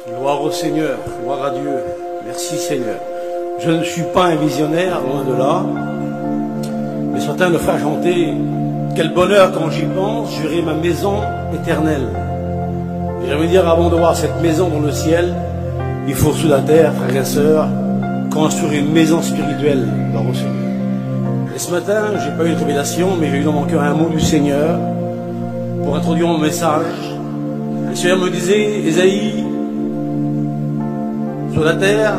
Gloire au Seigneur, gloire à Dieu. Merci Seigneur. Je ne suis pas un visionnaire, loin de là. Mais ce matin, le frère chantait, quel bonheur quand j'y pense, j'aurai ma maison éternelle. Et j'aimerais dire, avant de voir cette maison dans le ciel, il faut sous la terre, frères et sœurs, construire une maison spirituelle, gloire au Seigneur. Et ce matin, je n'ai pas eu de révélation, mais j'ai eu dans mon cœur un mot du Seigneur pour introduire mon message. Le Seigneur me disait, Ésaïe, sur la terre,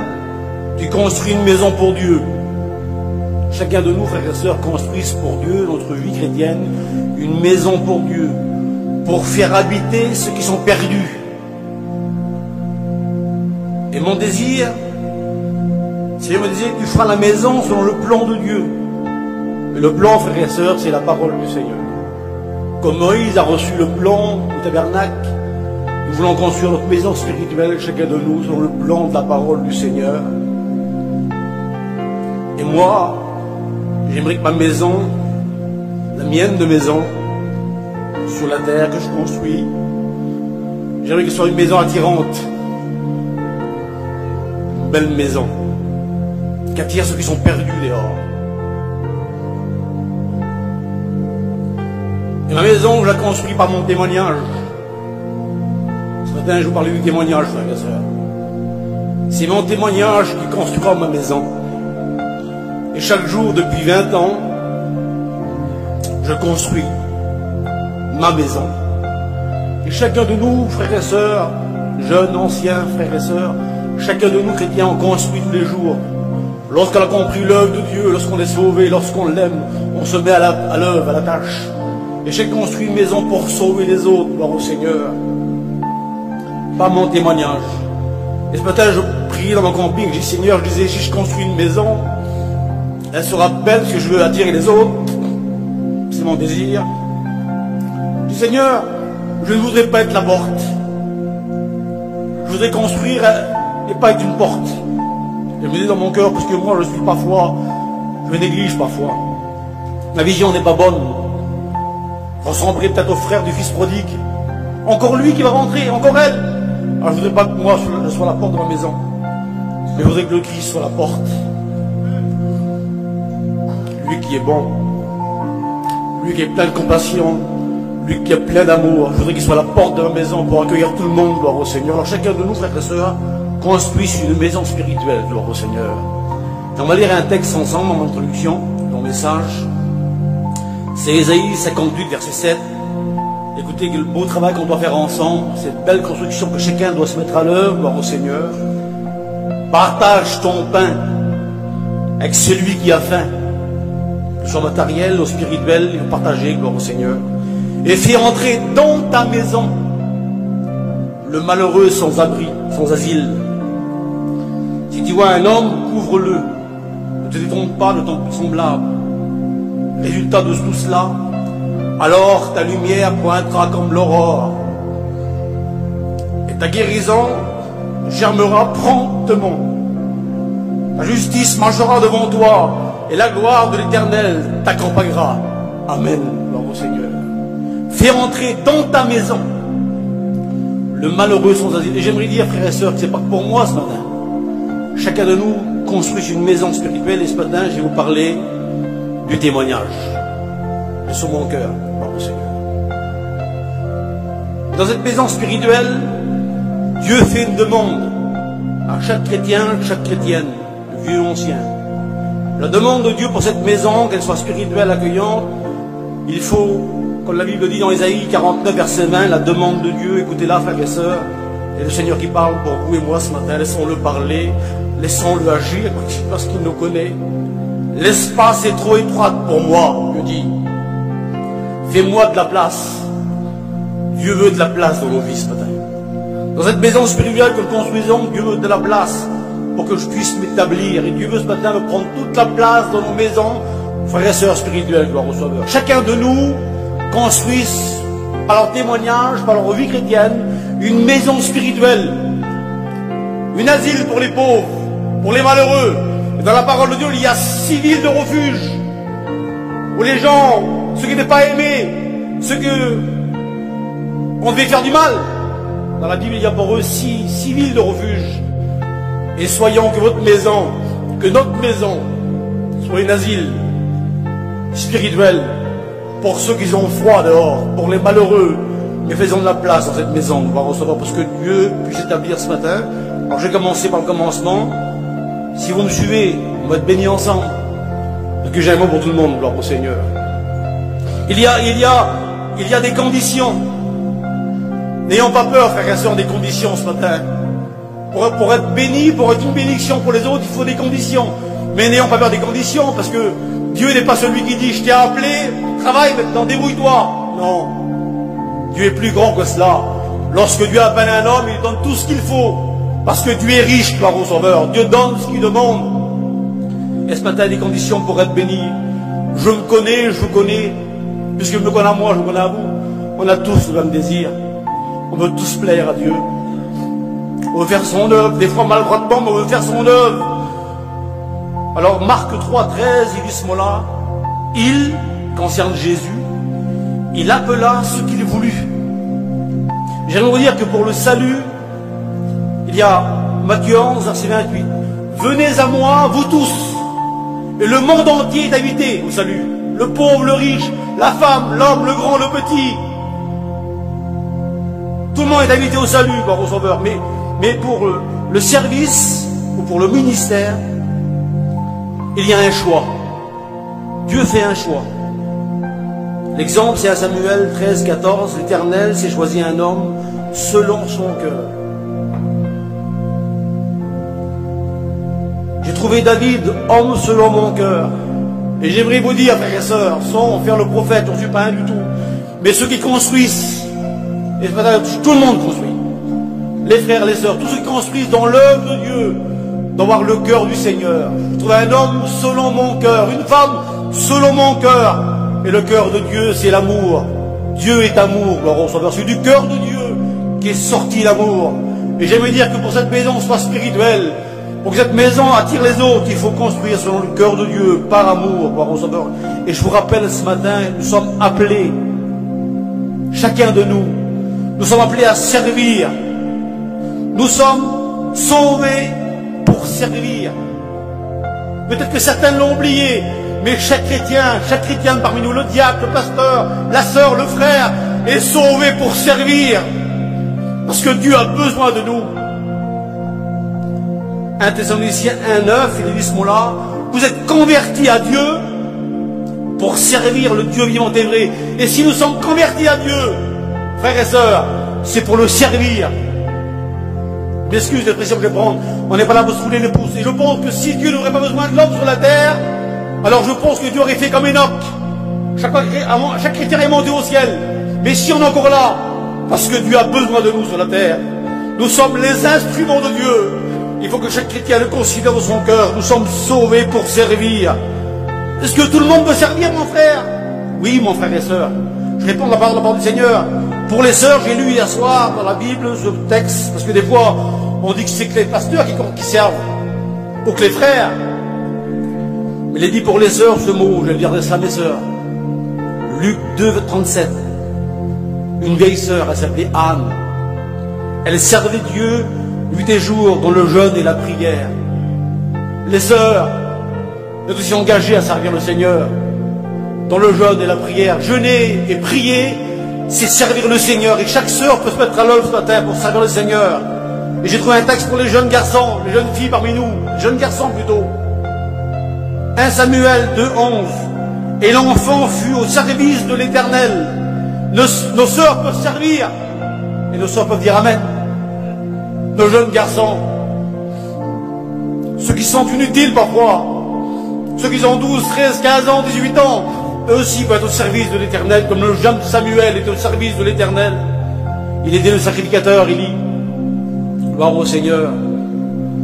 tu construis une maison pour Dieu. Chacun de nous, frères et sœurs, construisent pour Dieu, notre vie chrétienne, une maison pour Dieu, pour faire habiter ceux qui sont perdus. Et mon désir, le Seigneur me disait, tu feras la maison selon le plan de Dieu. Mais le plan, frères et sœurs, c'est la parole du Seigneur. Comme Moïse a reçu le plan au tabernacle, nous voulons construire notre maison spirituelle, chacun de nous, selon le plan de la parole du Seigneur. Et moi, j'aimerais que ma maison, la mienne de maison, sur la terre que je construis, j'aimerais que ce soit une maison attirante. Une belle maison, qui attire ceux qui sont perdus dehors. Et ma maison, je la construis par mon témoignage. Ce matin, je vous parlais du témoignage, frères et sœurs. C'est mon témoignage qui construira ma maison. Et chaque jour, depuis 20 ans, je construis ma maison. Et chacun de nous, frères et sœurs, jeunes, anciens, frères et sœurs, chacun de nous, chrétiens, on construit tous les jours. Lorsqu'on a compris l'œuvre de Dieu, lorsqu'on est sauvé, lorsqu'on l'aime, on se met à l'œuvre, à la tâche. Et j'ai construit une maison pour sauver les autres, gloire au Seigneur. Pas mon témoignage. Et ce matin, je priais dans mon camping, je dis Seigneur, je disais, si je construis une maison, elle sera belle parce que je veux attirer les autres. C'est mon désir. Je dis Seigneur, je ne voudrais pas être la porte. Je voudrais construire et pas être une porte. Et je me dis dans mon cœur, parce que moi je suis parfois, je me néglige parfois. Ma vision n'est pas bonne. Ressembler peut-être au frère du fils prodigue. Encore lui qui va rentrer, encore elle. Alors je ne voudrais pas que moi je sois la porte de ma maison. Mais je voudrais que le Christ soit la porte. Lui qui est bon. Lui qui est plein de compassion. Lui qui est plein d'amour. Je voudrais qu'il soit la porte de ma maison pour accueillir tout le monde, gloire au Seigneur. Alors chacun de nous, frères et sœurs, construise une maison spirituelle, gloire au Seigneur. Et on va lire un texte ensemble en introduction, dans le message. C'est Ésaïe 58, verset 7. Écoutez le beau travail qu'on doit faire ensemble, cette belle construction que chacun doit se mettre à l'œuvre, gloire au Seigneur. Partage ton pain avec celui qui a faim. Que ce soit matériel ou spirituel, il faut partager, gloire au Seigneur. Et fais entrer dans ta maison le malheureux sans abri, sans asile. Si tu vois un homme, couvre-le. Ne te détrompe pas de ton semblable. Résultat de tout cela, alors ta lumière pointera comme l'aurore. Et ta guérison germera promptement. Ta justice marchera devant toi, et la gloire de l'Éternel t'accompagnera. Amen, gloire au Seigneur. Fais entrer dans ta maison le malheureux sans asile. Et j'aimerais dire, frères et sœurs, que ce n'est pas que pour moi ce matin. Chacun de nous construit une maison spirituelle, et ce matin, je vais vous parler du témoignage. C'est sur mon cœur, gloire au Seigneur. Dans cette maison spirituelle, Dieu fait une demande à chaque chrétien, chaque chrétienne, le vieux ou ancien. La demande de Dieu pour cette maison, qu'elle soit spirituelle, accueillante, il faut, comme la Bible dit dans Ésaïe 49, verset 20, la demande de Dieu, écoutez-la, frères et sœurs, et le Seigneur qui parle pour vous et moi ce matin, laissons-le parler, laissons-le agir, parce qu'il nous connaît. L'espace est trop étroit pour moi, Dieu dit. Fais-moi de la place. Dieu veut de la place dans nos vies ce matin. Dans cette maison spirituelle que nous construisons, Dieu veut de la place pour que je puisse m'établir. Et Dieu veut ce matin me prendre toute la place dans nos maisons, frères et sœurs spirituels, gloire au Sauveur. Chacun de nous construise, par leur témoignage, par leur vie chrétienne, une maison spirituelle. Une asile pour les pauvres, pour les malheureux. Et dans la parole de Dieu, il y a 6 villes de refuge, où les gens, ceux qui n'étaient pas aimés, ceux que on devait faire du mal, Dans la Bible, il y a pour eux 6 villes de refuge. Et soyons que votre maison, que notre maison, soit un asile spirituel pour ceux qui ont froid dehors, pour les malheureux. Mais faisons de la place dans cette maison, on va recevoir pour ce que Dieu puisse établir ce matin. Alors je vais commencer par le commencement. Si vous me suivez, on va être bénis ensemble. Parce que j'ai un mot pour tout le monde, gloire au Seigneur. Il y a des conditions. N'ayons pas peur, frères et sœurs, des conditions ce matin. Pour être béni, pour être une bénédiction pour les autres, il faut des conditions. Mais n'ayons pas peur des conditions, parce que Dieu n'est pas celui qui dit, je t'ai appelé, travaille maintenant, débrouille-toi. Non. Dieu est plus grand que cela. Lorsque Dieu appelle un homme, il donne tout ce qu'il faut. Parce que Dieu est riche, gloire au Sauveur. Dieu donne ce qu'il demande. Et ce matin, des conditions pour être béni. Je me connais, je vous connais. Puisque je me connais à moi, je me connais à vous. On a tous le même désir. On veut tous plaire à Dieu. On veut faire son œuvre. Des fois maladroitement, mais on veut faire son œuvre. Alors Marc 3, 13, il dit ce mot-là. Il, concerne Jésus, il appela ce qu'il voulut. J'aimerais vous dire que pour le salut, il y a Matthieu 11, verset 28. Venez à moi, vous tous. Et le monde entier est invité au salut. Le pauvre, le riche, la femme, l'homme, le grand, le petit. Tout le monde est invité au salut, gloire au Sauveur. Mais pour le service, ou pour le ministère, il y a un choix. Dieu fait un choix. L'exemple, c'est à Samuel 13, 14. L'Éternel s'est choisi un homme selon son cœur. J'ai trouvé David, homme selon mon cœur. Et j'aimerais vous dire, frères et sœurs, sans faire le prophète, on ne suit pas un du tout. Mais ceux qui construisent, et tout le monde construit, les frères, les sœurs, tous ceux qui construisent dans l'œuvre de Dieu, d'avoir le cœur du Seigneur. Je trouve un homme selon mon cœur, une femme selon mon cœur. Et le cœur de Dieu, c'est l'amour. Dieu est amour, gloire au Sauveur. C'est du cœur de Dieu qui est sorti l'amour. Et j'aimerais dire que pour cette maison soit spirituelle, pour que cette maison attire les autres, il faut construire selon le cœur de Dieu, par amour, gloire au Sauveur. Et je vous rappelle ce matin, nous sommes appelés, chacun de nous sommes appelés à servir. Nous sommes sauvés pour servir. Peut-être que certains l'ont oublié, mais chaque chrétien parmi nous, le diacre, le pasteur, la sœur, le frère, est sauvé pour servir. Parce que Dieu a besoin de nous. 1 Thessaloniciens 1, 9, il dit ce mot-là. Vous êtes convertis à Dieu pour servir le Dieu vivant et vrai. Et si nous sommes convertis à Dieu, frères et sœurs, c'est pour le servir. Je m'excuse l'expression que je vais prendre. On n'est pas là pour se rouler les pouces. Et je pense que si Dieu n'aurait pas besoin de l'homme sur la terre, alors je pense que Dieu aurait fait comme Enoch. Chaque chrétien est monté au ciel. Mais si on est encore là, parce que Dieu a besoin de nous sur la terre, nous sommes les instruments de Dieu. Il faut que chaque chrétien le considère dans son cœur. Nous sommes sauvés pour servir. Est-ce que tout le monde veut servir, mon frère? Oui, mon frère et sœur. Je réponds à la parole du Seigneur. Pour les sœurs, j'ai lu hier soir dans la Bible ce texte, parce que des fois, on dit que c'est que les pasteurs qui servent, ou que les frères. Mais il est dit pour les sœurs ce mot, je vais dire ça à mes sœurs. Luc 2, 37. Une vieille sœur, elle s'appelait Anne. Elle servait Dieu nuit et jour dans le jeûne et la prière. Les sœurs, elles sont aussi engagées à servir le Seigneur dans le jeûne et la prière. Jeûner et prier, c'est servir le Seigneur. Et chaque sœur peut se mettre à l'œuvre ce matin pour servir le Seigneur. Et j'ai trouvé un texte pour les jeunes garçons, les jeunes filles parmi nous, les jeunes garçons plutôt. 1 Samuel 2, 11. Et l'enfant fut au service de l'Éternel. Nos sœurs peuvent servir. Et nos sœurs peuvent dire Amen. Nos jeunes garçons, ceux qui sont inutiles parfois, ceux qui ont 12, 13, 15 ans, 18 ans, eux aussi peuvent être au service de l'Éternel, comme le jeune Samuel était au service de l'Éternel. Il était le sacrificateur, il dit. Gloire au Seigneur.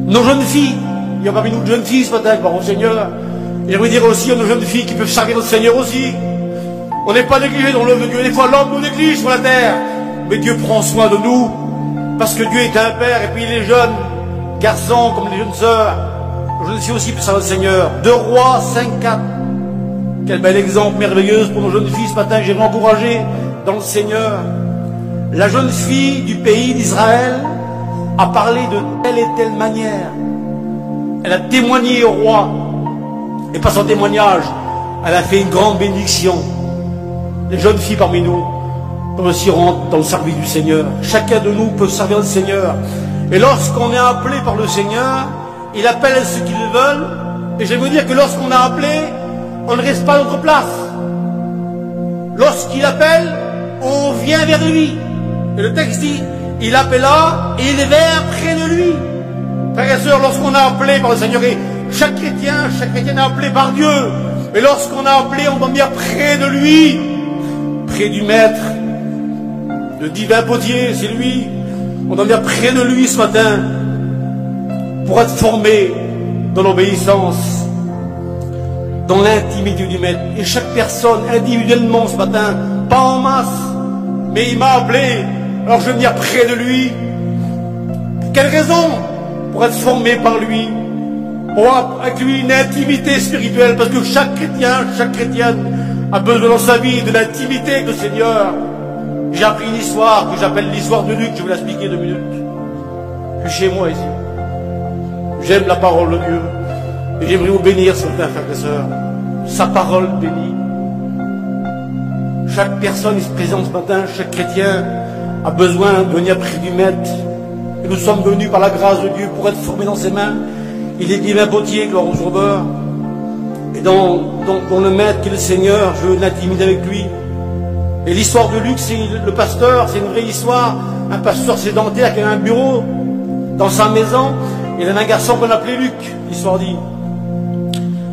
Nos jeunes filles, il y a parmi nous de jeunes filles ce matin, gloire au Seigneur. Et j'aimerais dire aussi à nos jeunes filles qui peuvent servir le Seigneur aussi. On n'est pas négligé dans l'œuvre de Dieu. Des fois, l'homme nous néglige sur la terre. Mais Dieu prend soin de nous. Parce que Dieu est un père. Et puis les jeunes garçons, comme les jeunes sœurs, les jeunes filles aussi peuvent servir le Seigneur. 2 Rois 5, 4. Quel bel exemple merveilleux pour nos jeunes filles ce matin. J'aimerais encourager dans le Seigneur. La jeune fille du pays d'Israël a parlé de telle et telle manière. Elle a témoigné au roi. Et par son témoignage, elle a fait une grande bénédiction. Les jeunes filles parmi nous peuvent aussi rentrer dans le service du Seigneur. Chacun de nous peut servir le Seigneur. Et lorsqu'on est appelé par le Seigneur, il appelle ceux qui le veulent. Et je vais vous dire que lorsqu'on a appelé, on ne reste pas à notre place. Lorsqu'il appelle, on vient vers lui. Et le texte dit, il appela et il vint près de lui. Frères et sœurs, lorsqu'on a appelé par le Seigneur, et chaque chrétien est appelé par Dieu. Et lorsqu'on a appelé, on doit venir près de lui, près du Maître, le divin potier, c'est lui. On doit venir près de lui ce matin pour être formé dans l'obéissance, dans l'intimité du Maître. Et chaque personne individuellement ce matin, pas en masse, mais il m'a appelé, alors je vais venir près de lui. Pour quelle raison? Pour être formé par lui, pour avoir avec lui une intimité spirituelle, parce que chaque chrétien, chaque chrétienne a besoin dans sa vie de l'intimité avec le Seigneur. J'ai appris une histoire que j'appelle l'histoire de Luc, je vais l'expliquer 2 minutes. Je suis chez moi ici. J'aime la parole de Dieu. Et j'aimerais vous bénir ce matin, frères et sœurs. Sa parole bénie. Chaque personne ici présente ce matin, chaque chrétien a besoin de venir près du Maître. Et nous sommes venus par la grâce de Dieu pour être formés dans ses mains. Il est divin potier, gloire au Sauveur. Et dans le Maître qui est le Seigneur, je veux l'intimider avec lui. Et l'histoire de Luc, c'est le pasteur, c'est une vraie histoire. Un pasteur sédentaire qui a un bureau dans sa maison. Il y avait un garçon qu'on appelait Luc, l'histoire dit.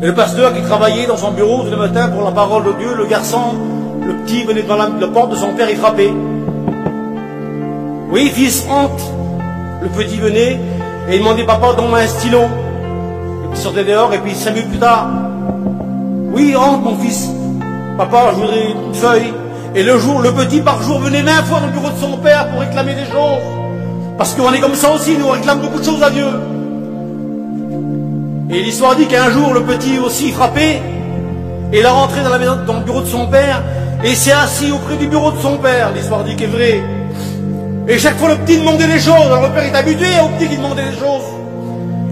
Et le pasteur qui travaillait dans son bureau tous les matins pour la parole de Dieu, le garçon, le petit venait devant la porte de son père, il frappait. Oui, fils, entre. Le petit venait et il demandait, papa, donne-moi un stylo. Le petit sortait dehors et puis 5 minutes plus tard, oui, entre mon fils. Papa, je voudrais une feuille. Et le petit par jour venait 20 fois dans le bureau de son père pour réclamer des choses. Parce qu'on est comme ça aussi, nous on réclame beaucoup de choses à Dieu. Et l'histoire dit qu'un jour le petit aussi frappait. Et il est rentré dans le bureau de son père. Et il s'est assis auprès du bureau de son père. L'histoire dit qu'est vrai. Et chaque fois le petit demandait des choses. Alors le père est habitué au petit qui demandait des choses.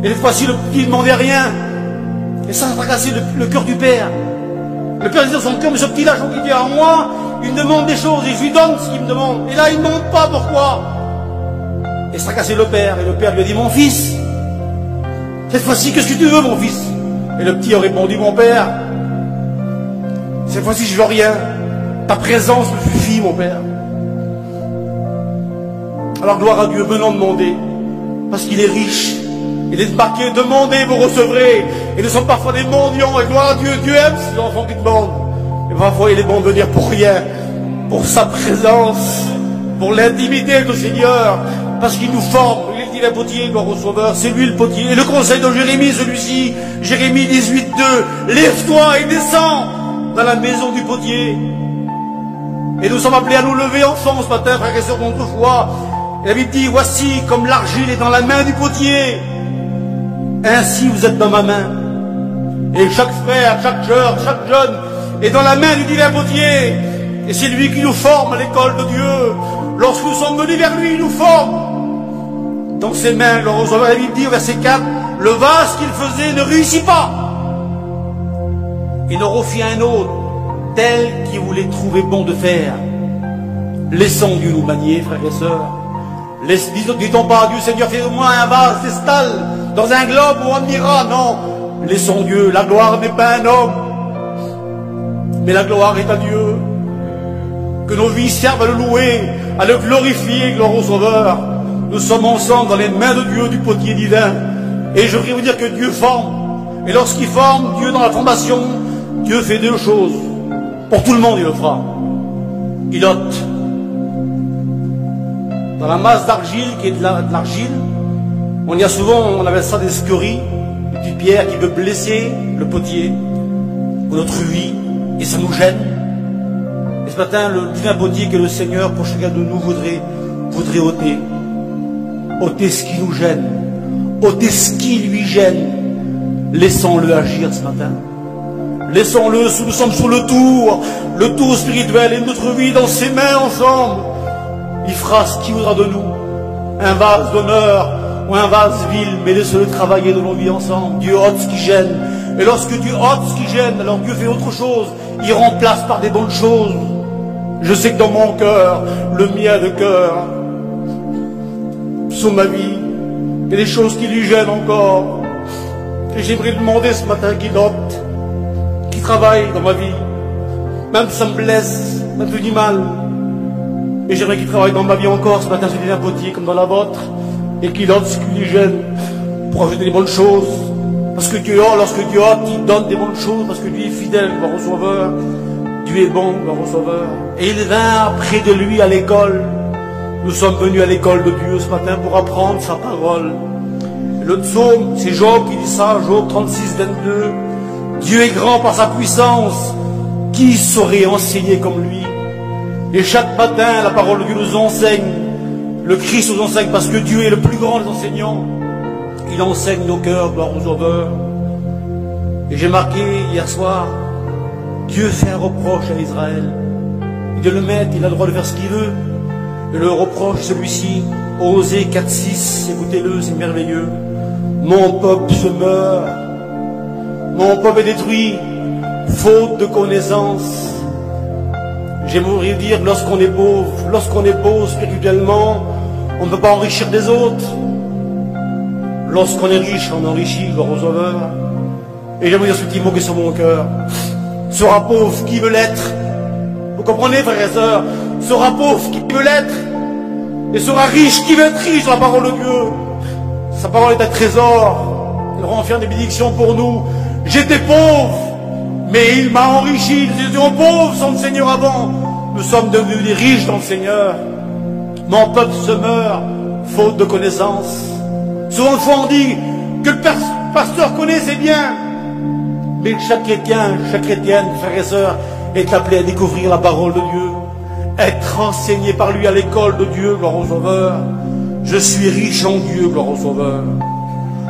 Et cette fois-ci le petit ne demandait rien. Et ça a tracassé le cœur du père. Le père disait dans son cœur, mais ce petit-là, il dit à moi, il me demande des choses et je lui donne ce qu'il me demande. Et là, il ne demande pas pourquoi. Et ça a cassé le père. Et le père lui a dit, mon fils, cette fois-ci, qu'est-ce que tu veux, mon fils? Et le petit a répondu, mon père, cette fois-ci, je veux rien. Ta présence me suffit, mon père. Alors, gloire à Dieu, venons demander, parce qu'il est riche. Il est marqué, demandez, vous recevrez. Et nous sommes parfois des mendiants, et gloire à Dieu, Dieu aime ces enfants qui demandent. Et parfois, il est bon de venir pour rien, pour sa présence, pour l'intimité avec le Seigneur, parce qu'il nous forme. Il est divin potier, gloire au Sauveur, c'est lui le potier. Et le conseil de Jérémie, celui-ci, Jérémie 18:2, lève-toi et descends dans la maison du potier. Et nous sommes appelés à nous lever ensemble ce matin, frères et sœurs, dans notre foi. Et la Bible dit, voici comme l'argile est dans la main du potier, ainsi vous êtes dans ma main. Et chaque frère, chaque sœur, chaque jeune est dans la main du divin potier. Et c'est lui qui nous forme à l'école de Dieu. Lorsque nous sommes venus vers lui, il nous forme. Dans ses mains, la Bible dit au verset 4, le vase qu'il faisait ne réussit pas. Il en refit un autre, tel qu'il voulait trouver bon de faire. Laissons Dieu nous manier, frères et sœurs. Disons pas à Dieu, Seigneur, fais de moi un vase d'estal dans un globe où on ira. Non, laissons Dieu. La gloire n'est pas un homme, mais la gloire est à Dieu. Que nos vies servent à le louer, à le glorifier, gloire au Sauveur. Nous sommes ensemble dans les mains de Dieu, du potier divin. Et je voudrais vous dire que Dieu forme. Et lorsqu'il forme, Dieu dans la formation, Dieu fait 2 choses. Pour tout le monde, il le fera. Il ôte. Dans la masse d'argile, qui est de l'argile, on y a souvent, on appelle ça des scories, des petites pierres qui peuvent blesser le potier, ou notre vie, et ça nous gêne. Et ce matin, le divin potier que le Seigneur, pour chacun de nous, voudrait ôter. Ôter ce qui nous gêne, ôter ce qui lui gêne. Laissons-le agir ce matin. Laissons-le, nous sommes sur le tour spirituel et notre vie dans ses mains ensemble. il fera ce qu'il voudra de nous. Un vase d'honneur ou un vase vil, mais laissez-le travailler de nos vies ensemble. Dieu ôte ce qui gêne. Et lorsque Dieu ôte ce qui gêne, alors Dieu fait autre chose. Il remplace par des bonnes choses. Je sais que dans mon cœur, le mien de cœur, sur ma vie, il y a des choses qui lui gênent encore. Et j'aimerais demander ce matin qu'il ôte, qu'il travaille dans ma vie. Même si ça me blesse, ça me fait du mal. Et j'aimerais qu'il travaille dans ma vie encore ce matin, c'est un potier comme dans la vôtre. Et qu'il ôte ce qui lui gêne pour ajouter des bonnes choses. Parce que Dieu, lorsque Dieu ôte, il donne des bonnes choses. Parce que Dieu est fidèle, gloire au Sauveur. Dieu est bon, gloire au Sauveur. Et il vint près de lui à l'école. Nous sommes venus à l'école de Dieu ce matin pour apprendre sa parole. Et le psaume, c'est Job qui dit ça, Job 36, 22. Dieu est grand par sa puissance. Qui saurait enseigner comme lui? Et chaque matin, la parole de Dieu nous enseigne. Le Christ nous enseigne parce que Dieu est le plus grand des enseignants. Il enseigne nos cœurs, gloire au Sauveur. Et j'ai marqué hier soir, Dieu fait un reproche à Israël. Il doit le mettre, il a le droit de faire ce qu'il veut. Et le reproche, celui-ci, Osée 4.6, écoutez-le, c'est merveilleux. Mon peuple se meurt, mon peuple est détruit, faute de connaissance. J'aimerais dire, lorsqu'on est pauvre spirituellement, on ne peut pas enrichir des autres. Lorsqu'on est riche, on enrichit, gloire au Sauveur. Et j'aimerais dire ce petit mot qui est sur mon cœur. Sera pauvre qui veut l'être. Vous comprenez, frères et sœurs? Sera pauvre qui veut l'être. Et sera riche qui veut être riche dans la parole de Dieu. Sa parole est un trésor. Elle renferme des bénédictions pour nous. J'étais pauvre, mais il m'a enrichi. Nous étions pauvres sans le Seigneur avant. Nous sommes devenus des riches dans le Seigneur. Mon peuple se meurt, faute de connaissance. Souvent de fois on dit que le pasteur connaît, c'est bien. Mais chaque chrétien, chaque chrétienne, frères et sœurs, est appelé à découvrir la parole de Dieu. Être enseigné par lui à l'école de Dieu, gloire au Sauveur. Je suis riche en Dieu, gloire au Sauveur.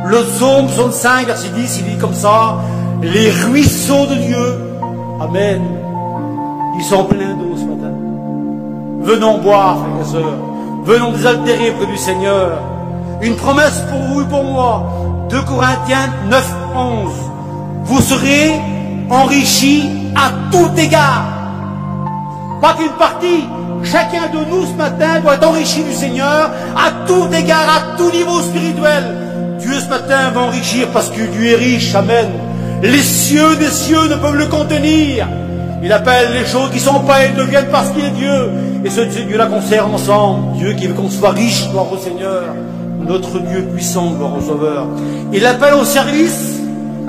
Le psaume 65, verset 10, il dit comme ça, les ruisseaux de Dieu, amen, ils sont pleins d'eau ce matin. Venons boire, frères et sœurs. Venons désaltérer près du Seigneur. Une promesse pour vous et pour moi. 2 Corinthiens 9, 11. Vous serez enrichis à tout égard. Pas qu'une partie. Chacun de nous ce matin doit être enrichi du Seigneur à tout égard, à tout niveau spirituel. Dieu ce matin va enrichir parce que Dieu est riche. Amen. Les cieux des cieux ne peuvent le contenir. Il appelle les choses qui sont pas, elles deviennent parce qu'il est Dieu. Et ce Dieu-là qu'on sert ensemble. Dieu qui veut qu'on soit riche, gloire au Seigneur. Notre Dieu puissant, gloire au Sauveur. Il appelle au service.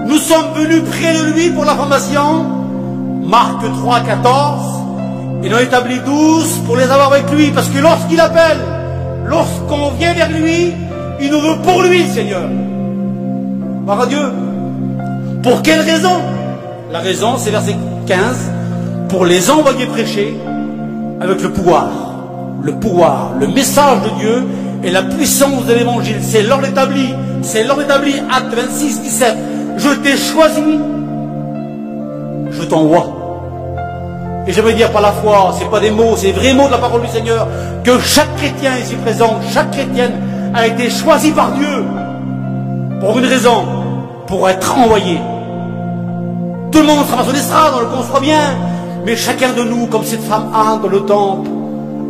Nous sommes venus près de lui pour la formation. Marc 3, 14. Il en établit 12 pour les avoir avec lui. Parce que lorsqu'il appelle, lorsqu'on vient vers lui, il nous veut pour lui, Seigneur. Par à Dieu. Pour quelle raison? La raison, c'est verset 15. Pour les envoyer prêcher avec le pouvoir, le message de Dieu et la puissance de l'évangile. C'est l'ordre établi. C'est l'ordre établi. Acte 26, 17. Je t'ai choisi. Je t'envoie. Et j'aimerais dire par la foi, c'est pas des mots, c'est des vrais mots de la parole du Seigneur, que chaque chrétien ici présent, chaque chrétienne a été choisi par Dieu pour une raison, pour être envoyé. Tout le monde sera sur l'estrade, on le conçoit bien, mais chacun de nous, comme cette femme Anne dans le temple,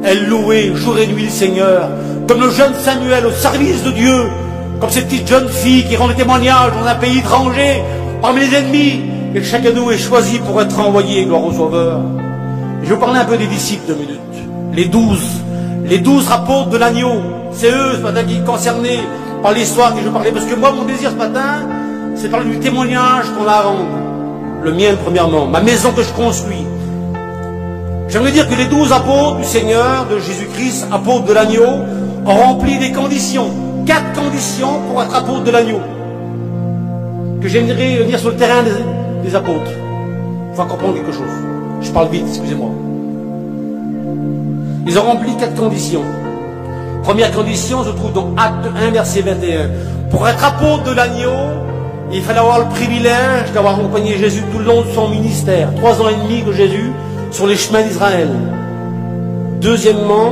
elle louait jour et nuit le Seigneur, comme le jeune Samuel au service de Dieu, comme cette petite jeune fille qui rend des témoignages dans un pays étranger, parmi les ennemis, et chacun de nous est choisi pour être envoyé, gloire au Sauveur. Je vais vous parler un peu des disciples 2 minutes. Les 12 apôtres de l'agneau, c'est eux ce matin qui sont concernés par l'histoire que je parlais, parce que moi mon désir ce matin, c'est de parler du témoignage qu'on a à rendre. Le mien premièrement, ma maison que je construis. J'aimerais dire que les 12 apôtres du Seigneur, de Jésus-Christ, apôtres de l'agneau, ont rempli des conditions, 4 conditions pour être apôtres de l'agneau. Que j'aimerais venir sur le terrain des apôtres. Il faut comprendre quelque chose. Je parle vite, excusez-moi. Ils ont rempli 4 conditions. Première condition se trouve dans Acte 1, verset 21. Pour être apôtre de l'agneau, il fallait avoir le privilège d'avoir accompagné Jésus tout le long de son ministère. 3 ans et demi de Jésus sur les chemins d'Israël. Deuxièmement,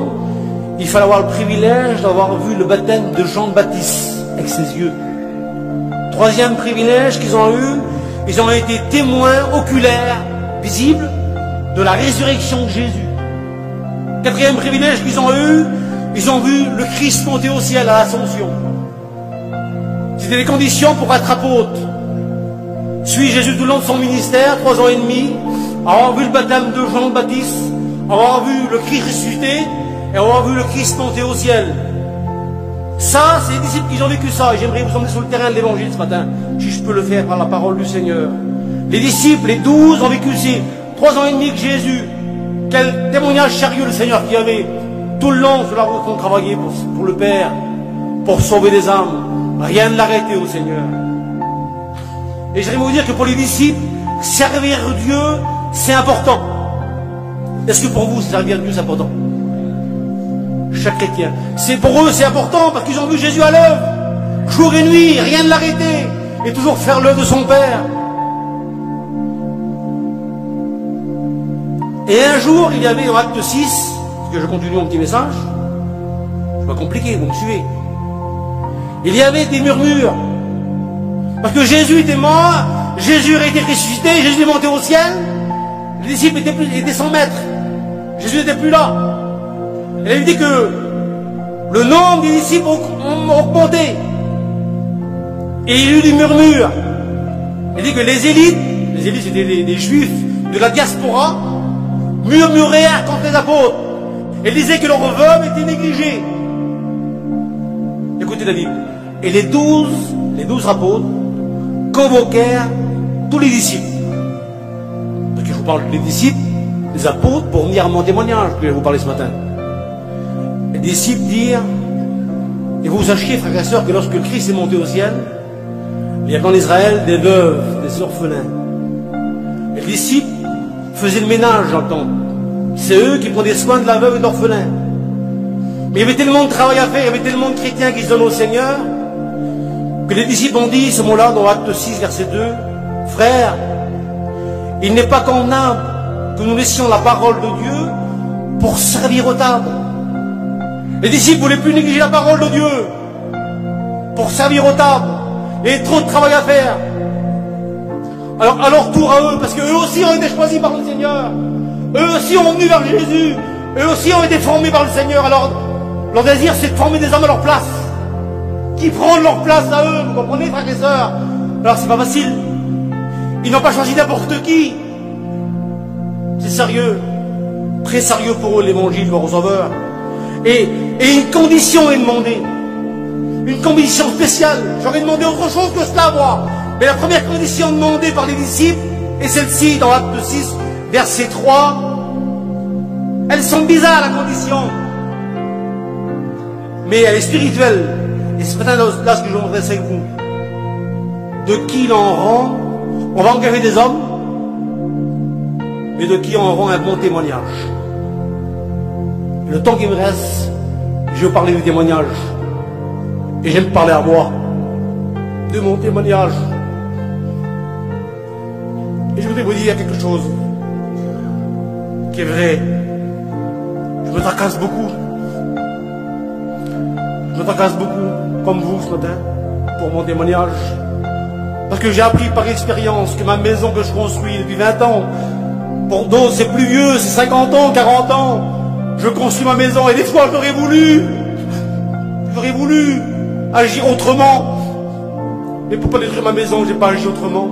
il fallait avoir le privilège d'avoir vu le baptême de Jean-Baptiste avec ses yeux. Troisième privilège qu'ils ont eu, ils ont été témoins oculaires, visibles, de la résurrection de Jésus. Quatrième privilège qu'ils ont eu, ils ont vu le Christ monter au ciel à l'Ascension. C'était les conditions pour être apôtre. Suivre Jésus tout le long de son ministère, 3 ans et demi, avoir vu le baptême de Jean-Baptiste, avoir vu le Christ ressuscité et avoir vu le Christ monter au ciel. Ça, c'est les disciples qui ont vécu ça. Et j'aimerais vous emmener sur le terrain de l'évangile ce matin, si je peux le faire par la parole du Seigneur. Les disciples, les 12, ont vécu aussi 3 ans et demi que Jésus. Quel témoignage sérieux le Seigneur qui avait tout le long sur la route qu'on travaillait pour le Père, pour sauver des âmes. Rien ne l'arrêtait au Seigneur. Et j'aimerais vous dire que pour les disciples, servir Dieu, c'est important. Est-ce que pour vous, servir Dieu, c'est important? Chaque chrétien. C'est pour eux, c'est important parce qu'ils ont vu Jésus à l'œuvre. Jour et nuit, rien ne l'arrêtait. Et toujours faire l'œuvre de son Père. Et un jour, il y avait dans Acte 6, parce que je continue mon petit message, c'est pas compliqué, vous me suivez. Il y avait des murmures. Parce que Jésus était mort, Jésus a été ressuscité, Jésus est monté au ciel, les disciples étaient sans maître. Jésus n'était plus là. Elle avait dit que le nombre des disciples ont augmenté. Et il y a eu des murmures. Elle dit que les élites c'était des juifs de la diaspora, murmurèrent contre les apôtres. Elle disait que leur veuve était négligée. Écoutez la Bible. Et les 12 apôtres convoquèrent tous les disciples. Parce que je vous parle des disciples, des apôtres, pour venir à mon témoignage que je vais vous parler ce matin. Les disciples dirent, et vous sachiez, frères et sœurs, que lorsque le Christ est monté au ciel, il y avait en Israël des veuves, des orphelins. Et les disciples faisaient le ménage dans le temple. C'est eux qui prenaient soin de la veuve et de l'orphelin. Mais il y avait tellement de travail à faire, il y avait tellement de chrétiens qui se donnent au Seigneur, que les disciples ont dit, ce mot-là, dans Acte 6, verset 2, frères, il n'est pas convenable que nous laissions la parole de Dieu pour servir aux tables. Les disciples ne voulaient plus négliger la parole de Dieu pour servir aux tables. Et trop de travail à faire. Alors, à leur tour à eux, parce qu'eux aussi ont été choisis par le Seigneur. Eux aussi ont venu vers Jésus. Eux aussi ont été formés par le Seigneur. Alors, leur désir, c'est de former des hommes à leur place. Qui prennent leur place à eux. Vous comprenez, frères et sœurs? Alors, c'est pas facile. Ils n'ont pas choisi n'importe qui. C'est sérieux. Très sérieux pour eux, l'évangile, leur sauveur. Et une condition est demandée. Une condition spéciale. J'aurais demandé autre chose que cela, moi. Mais la première condition demandée par les disciples est celle-ci, dans Acte 6, verset 3. Elles sont bizarres, la condition. Mais elle est spirituelle. Et ce matin, là, ce que je vais vous adresser avec vous. De qui l'en rend? On va engager des hommes, mais de qui en rend un bon témoignage. Le temps qui me reste, je vais vous parler du témoignage. Et j'aime parler à moi de mon témoignage. Et je voudrais vous dire quelque chose qui est vrai. Je me tracasse beaucoup. Je me tracasse beaucoup, comme vous ce matin, pour mon témoignage. Parce que j'ai appris par expérience que ma maison que je construis depuis 20 ans, pour d'autres c'est plus vieux, c'est 50 ans, 40 ans, je construis ma maison et des fois j'aurais voulu agir autrement. Mais pour pas détruire ma maison, j'ai pas agi autrement.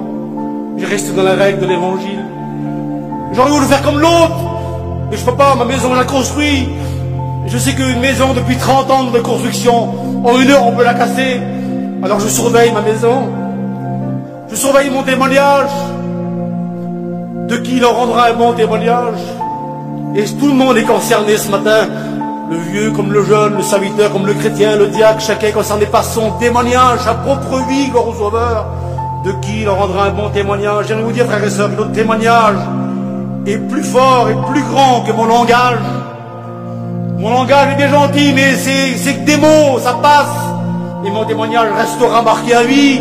J'ai resté dans la règle de l'évangile. J'aurais voulu faire comme l'autre, mais je peux pas, ma maison je la construis. Je sais qu'une maison depuis 30 ans de construction, en 1 heure on peut la casser. Alors je surveille ma maison. Je surveille mon témoignage. De qui il en rendra un bon témoignage? Et tout le monde est concerné ce matin. Le vieux comme le jeune, le serviteur comme le chrétien, le diacre, chacun est concerné par son témoignage, sa propre vie, gloire au Sauveur. De qui il en rendra un bon témoignage? J'aimerais vous dire, frères et sœurs, que notre témoignage est plus fort et plus grand que mon langage. Mon langage est bien gentil, mais c'est que des mots, ça passe. Et mon témoignage restera marqué à vie.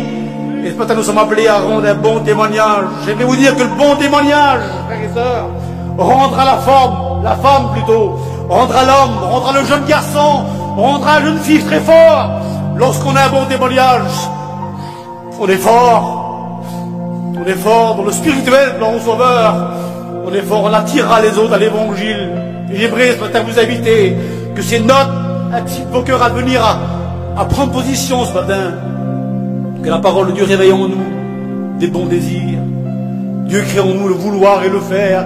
Et ce matin, nous sommes appelés à rendre un bon témoignage. J'aimerais vous dire que le bon témoignage, frères et sœurs, rendra la femme plutôt, rendra l'homme, rendra le jeune garçon, rendra la jeune fille très fort. Lorsqu'on a un bon témoignage, on est fort. On est fort dans le spirituel, dans le Sauveur. On est fort, on attirera les autres à l'évangile. Et j'aimerais ce matin vous inviter que c'est notre actif de vos cœurs à venir à prendre position ce matin. Que la parole de Dieu réveille en nous des bons désirs. Dieu crée en nous le vouloir et le faire.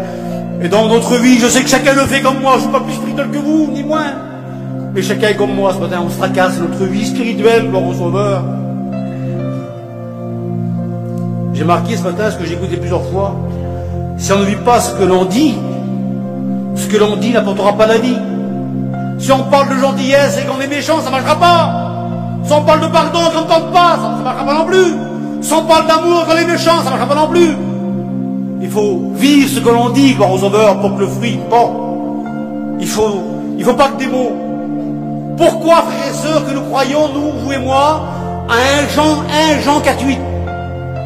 Et dans notre vie, je sais que chacun le fait comme moi. Je ne suis pas plus spirituel que vous, ni moins. Mais chacun est comme moi ce matin. On se fracasse notre vie spirituelle, gloire au Sauveur. J'ai marqué ce matin ce que j'ai écouté plusieurs fois. Si on ne vit pas ce que l'on dit n'apportera pas la vie. Si on parle de gentillesse et qu'on est méchant, ça ne marchera pas. Si on parle de pardon et qu'on ne tente pas, ça ne marchera pas non plus. Si on parle d'amour et qu'on est méchant, ça ne marchera pas non plus. Il faut vivre ce que l'on dit, gloire au Sauveur, pour que le fruit porte. Il faut pas que des mots. Pourquoi, frères et sœurs, que nous croyons, nous, vous et moi, à 1 Jean 4,8?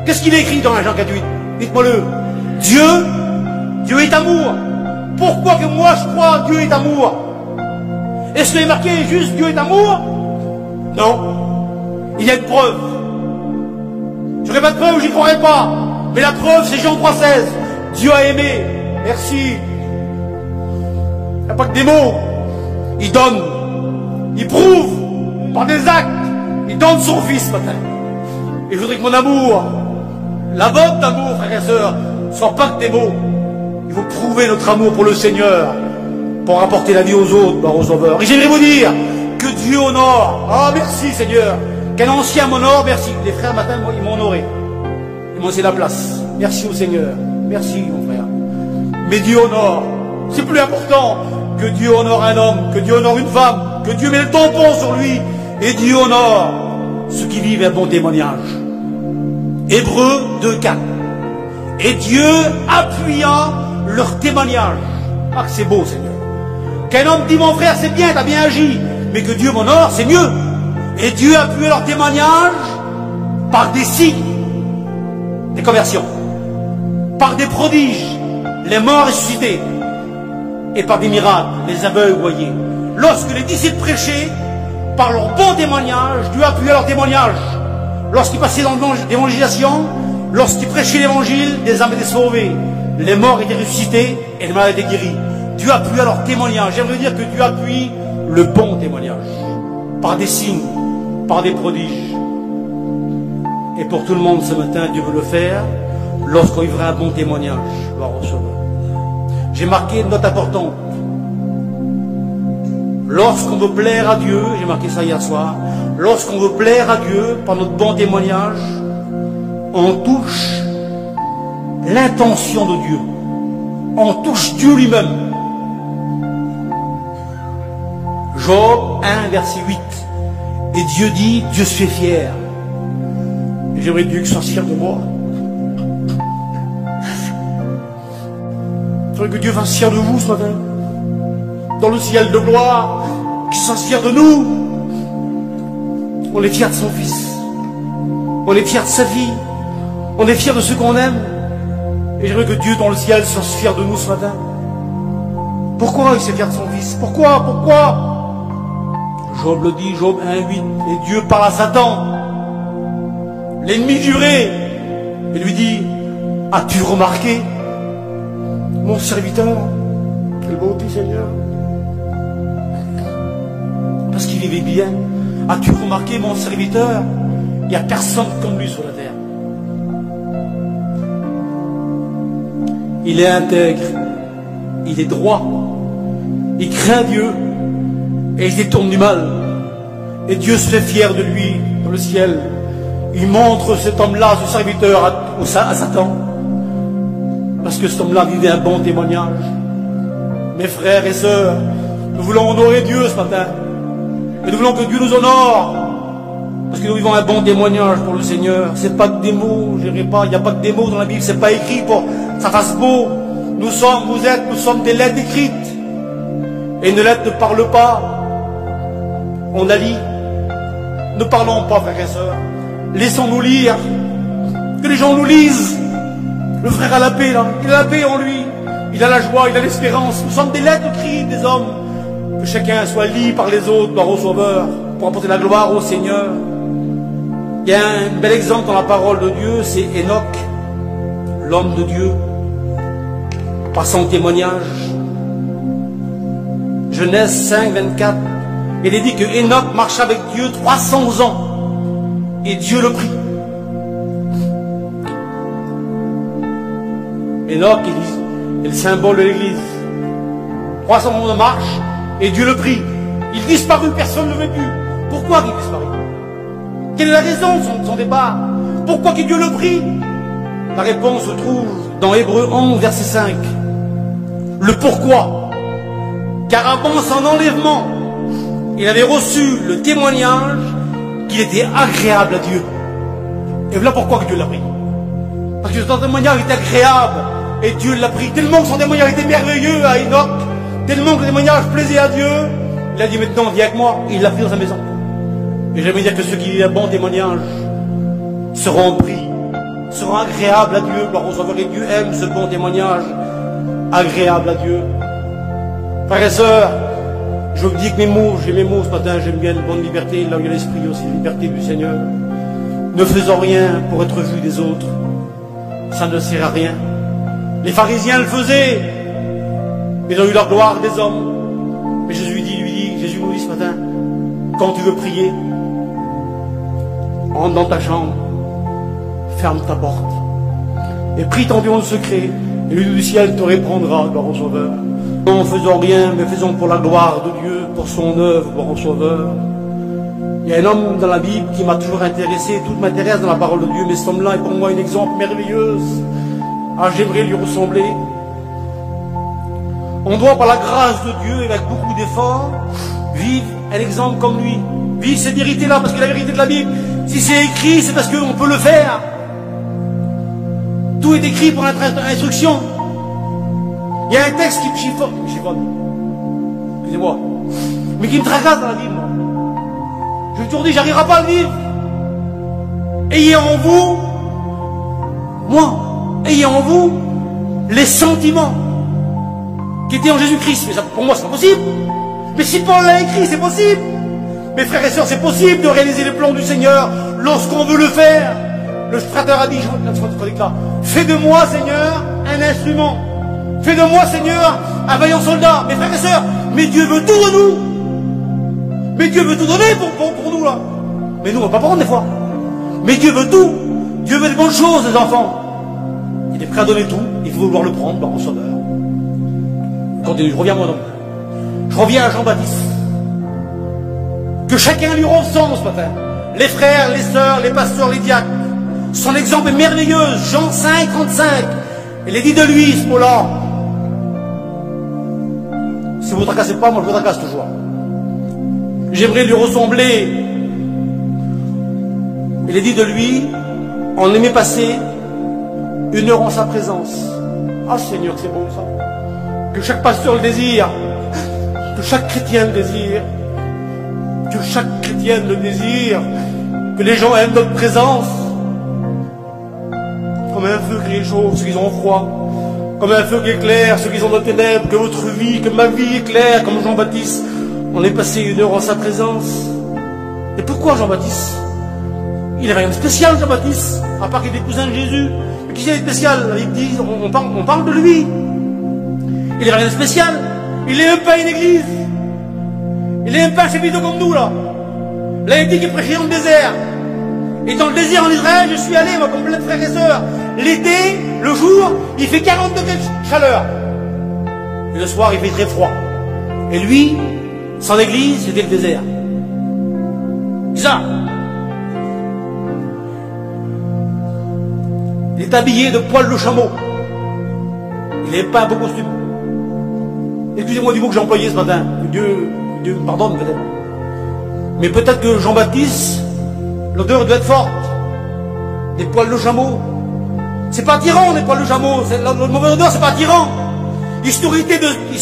Qu'est-ce qu'il est écrit dans 1 Jean 4,8? Dites-moi-le. Dieu est amour. Pourquoi que moi je crois Dieu est amour? Est-ce qu'il est marqué juste Dieu est amour? Non. Il y a une preuve. Je n'aurai pas de preuve, j'y croirai pas. Mais la preuve, c'est Jean 3,16. Dieu a aimé. Merci. Il n'y a pas que des mots. Il donne. Il prouve par des actes. Il donne son fils ce matin. Et je voudrais que mon amour, la vôtre d'amour, frères et sœurs, ne soit pas que des mots. Il faut prouver notre amour pour le Seigneur, pour apporter la vie aux autres, gloire au Sauveur. Et j'aimerais vous dire que Dieu honore. Ah, merci Seigneur. Qu'un ancien m'honore, merci. Les frères, matin, ils m'ont honoré. Ils m'ont laissé la place. Merci au Seigneur. Merci, mon frère. Mais Dieu honore. C'est plus important que Dieu honore un homme, que Dieu honore une femme, que Dieu met le tampon sur lui. Et Dieu honore ceux qui vivent un bon témoignage. Hébreux 2,4. Et Dieu appuyant leur témoignage. Ah, que c'est beau, Seigneur. Qu'un homme dit, mon frère, c'est bien, t'as bien agi. Mais que Dieu m'honore, c'est mieux. Et Dieu appuie leur témoignage par des signes, des conversions, par des prodiges, les morts ressuscités, et par des miracles, les aveugles voyés. Lorsque les disciples prêchaient, par leur bon témoignage, Dieu appuyait leur témoignage. Lorsqu'ils passaient dans l'évangélisation, lorsqu'ils prêchaient l'évangile, des âmes étaient sauvées, les morts étaient ressuscités et les malades étaient guéris. Dieu appuie leur témoignage. J'aimerais dire que Dieu appuie le bon témoignage, par des signes, par des prodiges. Et pour tout le monde ce matin, Dieu veut le faire lorsqu'on vivra un bon témoignage. J'ai marqué une note importante. Lorsqu'on veut plaire à Dieu, j'ai marqué ça hier soir, lorsqu'on veut plaire à Dieu par notre bon témoignage, on touche l'intention de Dieu. On touche Dieu lui-même. Job 1, verset 8. Et Dieu dit, Dieu se fait fier. Et j'aimerais Dieu que soit fier de moi. J'aimerais que Dieu fasse fier de vous ce matin. Dans le ciel de gloire, qu'il soit fier de nous. On est fier de son fils. On est fier de sa vie. On est fier de ceux qu'on aime. Et j'aimerais que Dieu dans le ciel soit fier de nous ce matin. Pourquoi il s'est fier de son fils? Pourquoi? Job le dit, Job 1,8. Et Dieu parle à Satan, l'ennemi juré, et lui dit, as-tu remarqué mon serviteur? Quelle beauté, Seigneur. Parce qu'il vivait bien. As-tu remarqué mon serviteur? Il n'y a personne comme lui sur la terre. Il est intègre, il est droit, il craint Dieu et il détourne du mal. Et Dieu se fait fier de lui dans le ciel. Il montre cet homme-là, ce serviteur, à Satan. Parce que cet homme-là vivait un bon témoignage. Mes frères et sœurs, nous voulons honorer Dieu ce matin. Et nous voulons que Dieu nous honore. Parce que nous vivons un bon témoignage pour le Seigneur. C'est pas que des mots, je dirais pas, il n'y a pas que des mots dans la Bible, c'est pas écrit pour que ça fasse beau. Nous sommes des lettres écrites. Et une lettre ne parle pas. On la lit. Ne parlons pas, frères et sœurs. Laissons-nous lire. Que les gens nous lisent. Le frère a la paix, là. Il a la paix en lui. Il a la joie, il a l'espérance. Nous sommes des lettres écrites des hommes. que chacun soit lié par les autres, par au Sauveur, pour apporter la gloire au Seigneur. Il y a un bel exemple dans la parole de Dieu, c'est Enoch, l'homme de Dieu, par son témoignage. Genèse 5, 24, il est dit que Enoch marcha avec Dieu 300 ans, et Dieu le prit. Enoch est le symbole de l'Église. 300 ans de marche, et Dieu le prit. Il disparut, personne ne le vit plus. Pourquoi il disparut? Quelle est la raison de son départ? Pourquoi que Dieu le prit? La réponse se trouve dans Hébreux 11, verset 5. Le pourquoi. Car avant son enlèvement, il avait reçu le témoignage qu'il était agréable à Dieu. Et voilà pourquoi que Dieu l'a pris. Parce que son témoignage était agréable, et Dieu l'a pris. Tellement que son témoignage était merveilleux à Enoch, tellement que le témoignage plaisait à Dieu, il a dit maintenant viens avec moi, et il l'a pris dans sa maison. Et j'aimerais dire que ceux qui ont un bon témoignage seront pris, seront agréables à Dieu, par au Sauveur, et Dieu aime ce bon témoignage agréable à Dieu. Frères et sœurs, je vous dis que j'ai mes mots ce matin, j'aime bien une bonne liberté, là où il y a l'esprit aussi, la liberté du Seigneur. Ne faisons rien pour être vus des autres, ça ne sert à rien. Les pharisiens le faisaient, ils ont eu la gloire des hommes. Mais Jésus nous dit ce matin, quand tu veux prier, entre dans ta chambre, ferme ta porte, et prie ton Dieu en secret, et lui du ciel te répondra, gloire au Sauveur. Non, faisons rien, mais faisons pour la gloire de Dieu, pour son œuvre, gloire au Sauveur. Il y a un homme dans la Bible qui m'a toujours intéressé, tout m'intéresse dans la parole de Dieu, mais cet homme-là est pour moi un exemple merveilleux. Ah, j'aimerais lui ressembler. On doit, par la grâce de Dieu, et avec beaucoup d'efforts, vivre un exemple comme lui. Vivre cette vérité-là, parce que la vérité de la Bible, si c'est écrit, c'est parce qu'on peut le faire. Tout est écrit pour notre instruction. Il y a un texte qui me chiffonne, excusez-moi, mais qui me tracasse dans la Bible. Je vous toujours dit, j'arriverai pas à le vivre. Ayez en vous, ayez en vous les sentiments qui étaient en Jésus-Christ. Mais ça, pour moi, c'est pas possible. Mais si Paul l'a écrit, c'est possible. Mes frères et sœurs, c'est possible de réaliser les plans du Seigneur lorsqu'on veut le faire. Le frateur a dit, fais de moi, Seigneur, un instrument. Fais de moi, Seigneur, un vaillant soldat. Mes frères et sœurs, mais Dieu veut tout de nous. Mais Dieu veut tout donner pour nous, là. Mais nous, on ne va pas prendre des fois. Mais Dieu veut tout. Dieu veut des bonnes choses, les enfants. Il est prêt à donner tout. Il faut vouloir le prendre par un sauveur. Continue, je reviens moi donc. Je reviens à Jean-Baptiste. Que chacun lui ressemble ce matin. Les frères, les sœurs, les pasteurs, les diacres. Son exemple est merveilleux. Jean 5, 35. Il est dit de lui, ce mot-là. Si vous ne tracassez pas, moi je vous tracasse toujours. J'aimerais lui ressembler. Il est dit de lui, on aimait passer 1 heure en sa présence. Ah Seigneur, c'est bon ça. Que chaque pasteur le désire. Que chaque chrétien le désire. Que chaque chrétienne le désire. Que les gens aiment notre présence. Comme un feu qui réchauffe ceux qui ont froid. Comme un feu qui éclaire ceux qui sont dans les ténèbres. Que votre vie, que ma vie éclaire comme Jean-Baptiste. On est passé 1 heure en sa présence. Et pourquoi Jean-Baptiste? Il n'avait rien de spécial, Jean-Baptiste, à part qu'il était cousin de Jésus. Mais qui c'est spécial? On parle de lui. Il n'avait rien de spécial. Il n'est même pas une église. Il n'est même pas un chapiteau comme nous, là. Là, il dit qu'il prêchait dans le désert. Et dans le désert en Israël, je suis allé, moi, comme plein de frères et sœurs. L'été, le jour, il fait 40 degrés de chaleur. Et le soir, il fait très froid. Et lui, sans église, c'était le désert. Ça. Il est habillé de poils de chameau. Il n'est pas un beau costume. Excusez-moi du mot que j'ai employé ce matin. Dieu me pardonne peut-être. Mais peut-être que Jean-Baptiste, l'odeur doit être forte. Des poils de chameau. C'est pas attirant, les poils de chameau. La mauvaise odeur, c'est pas attirant. Il se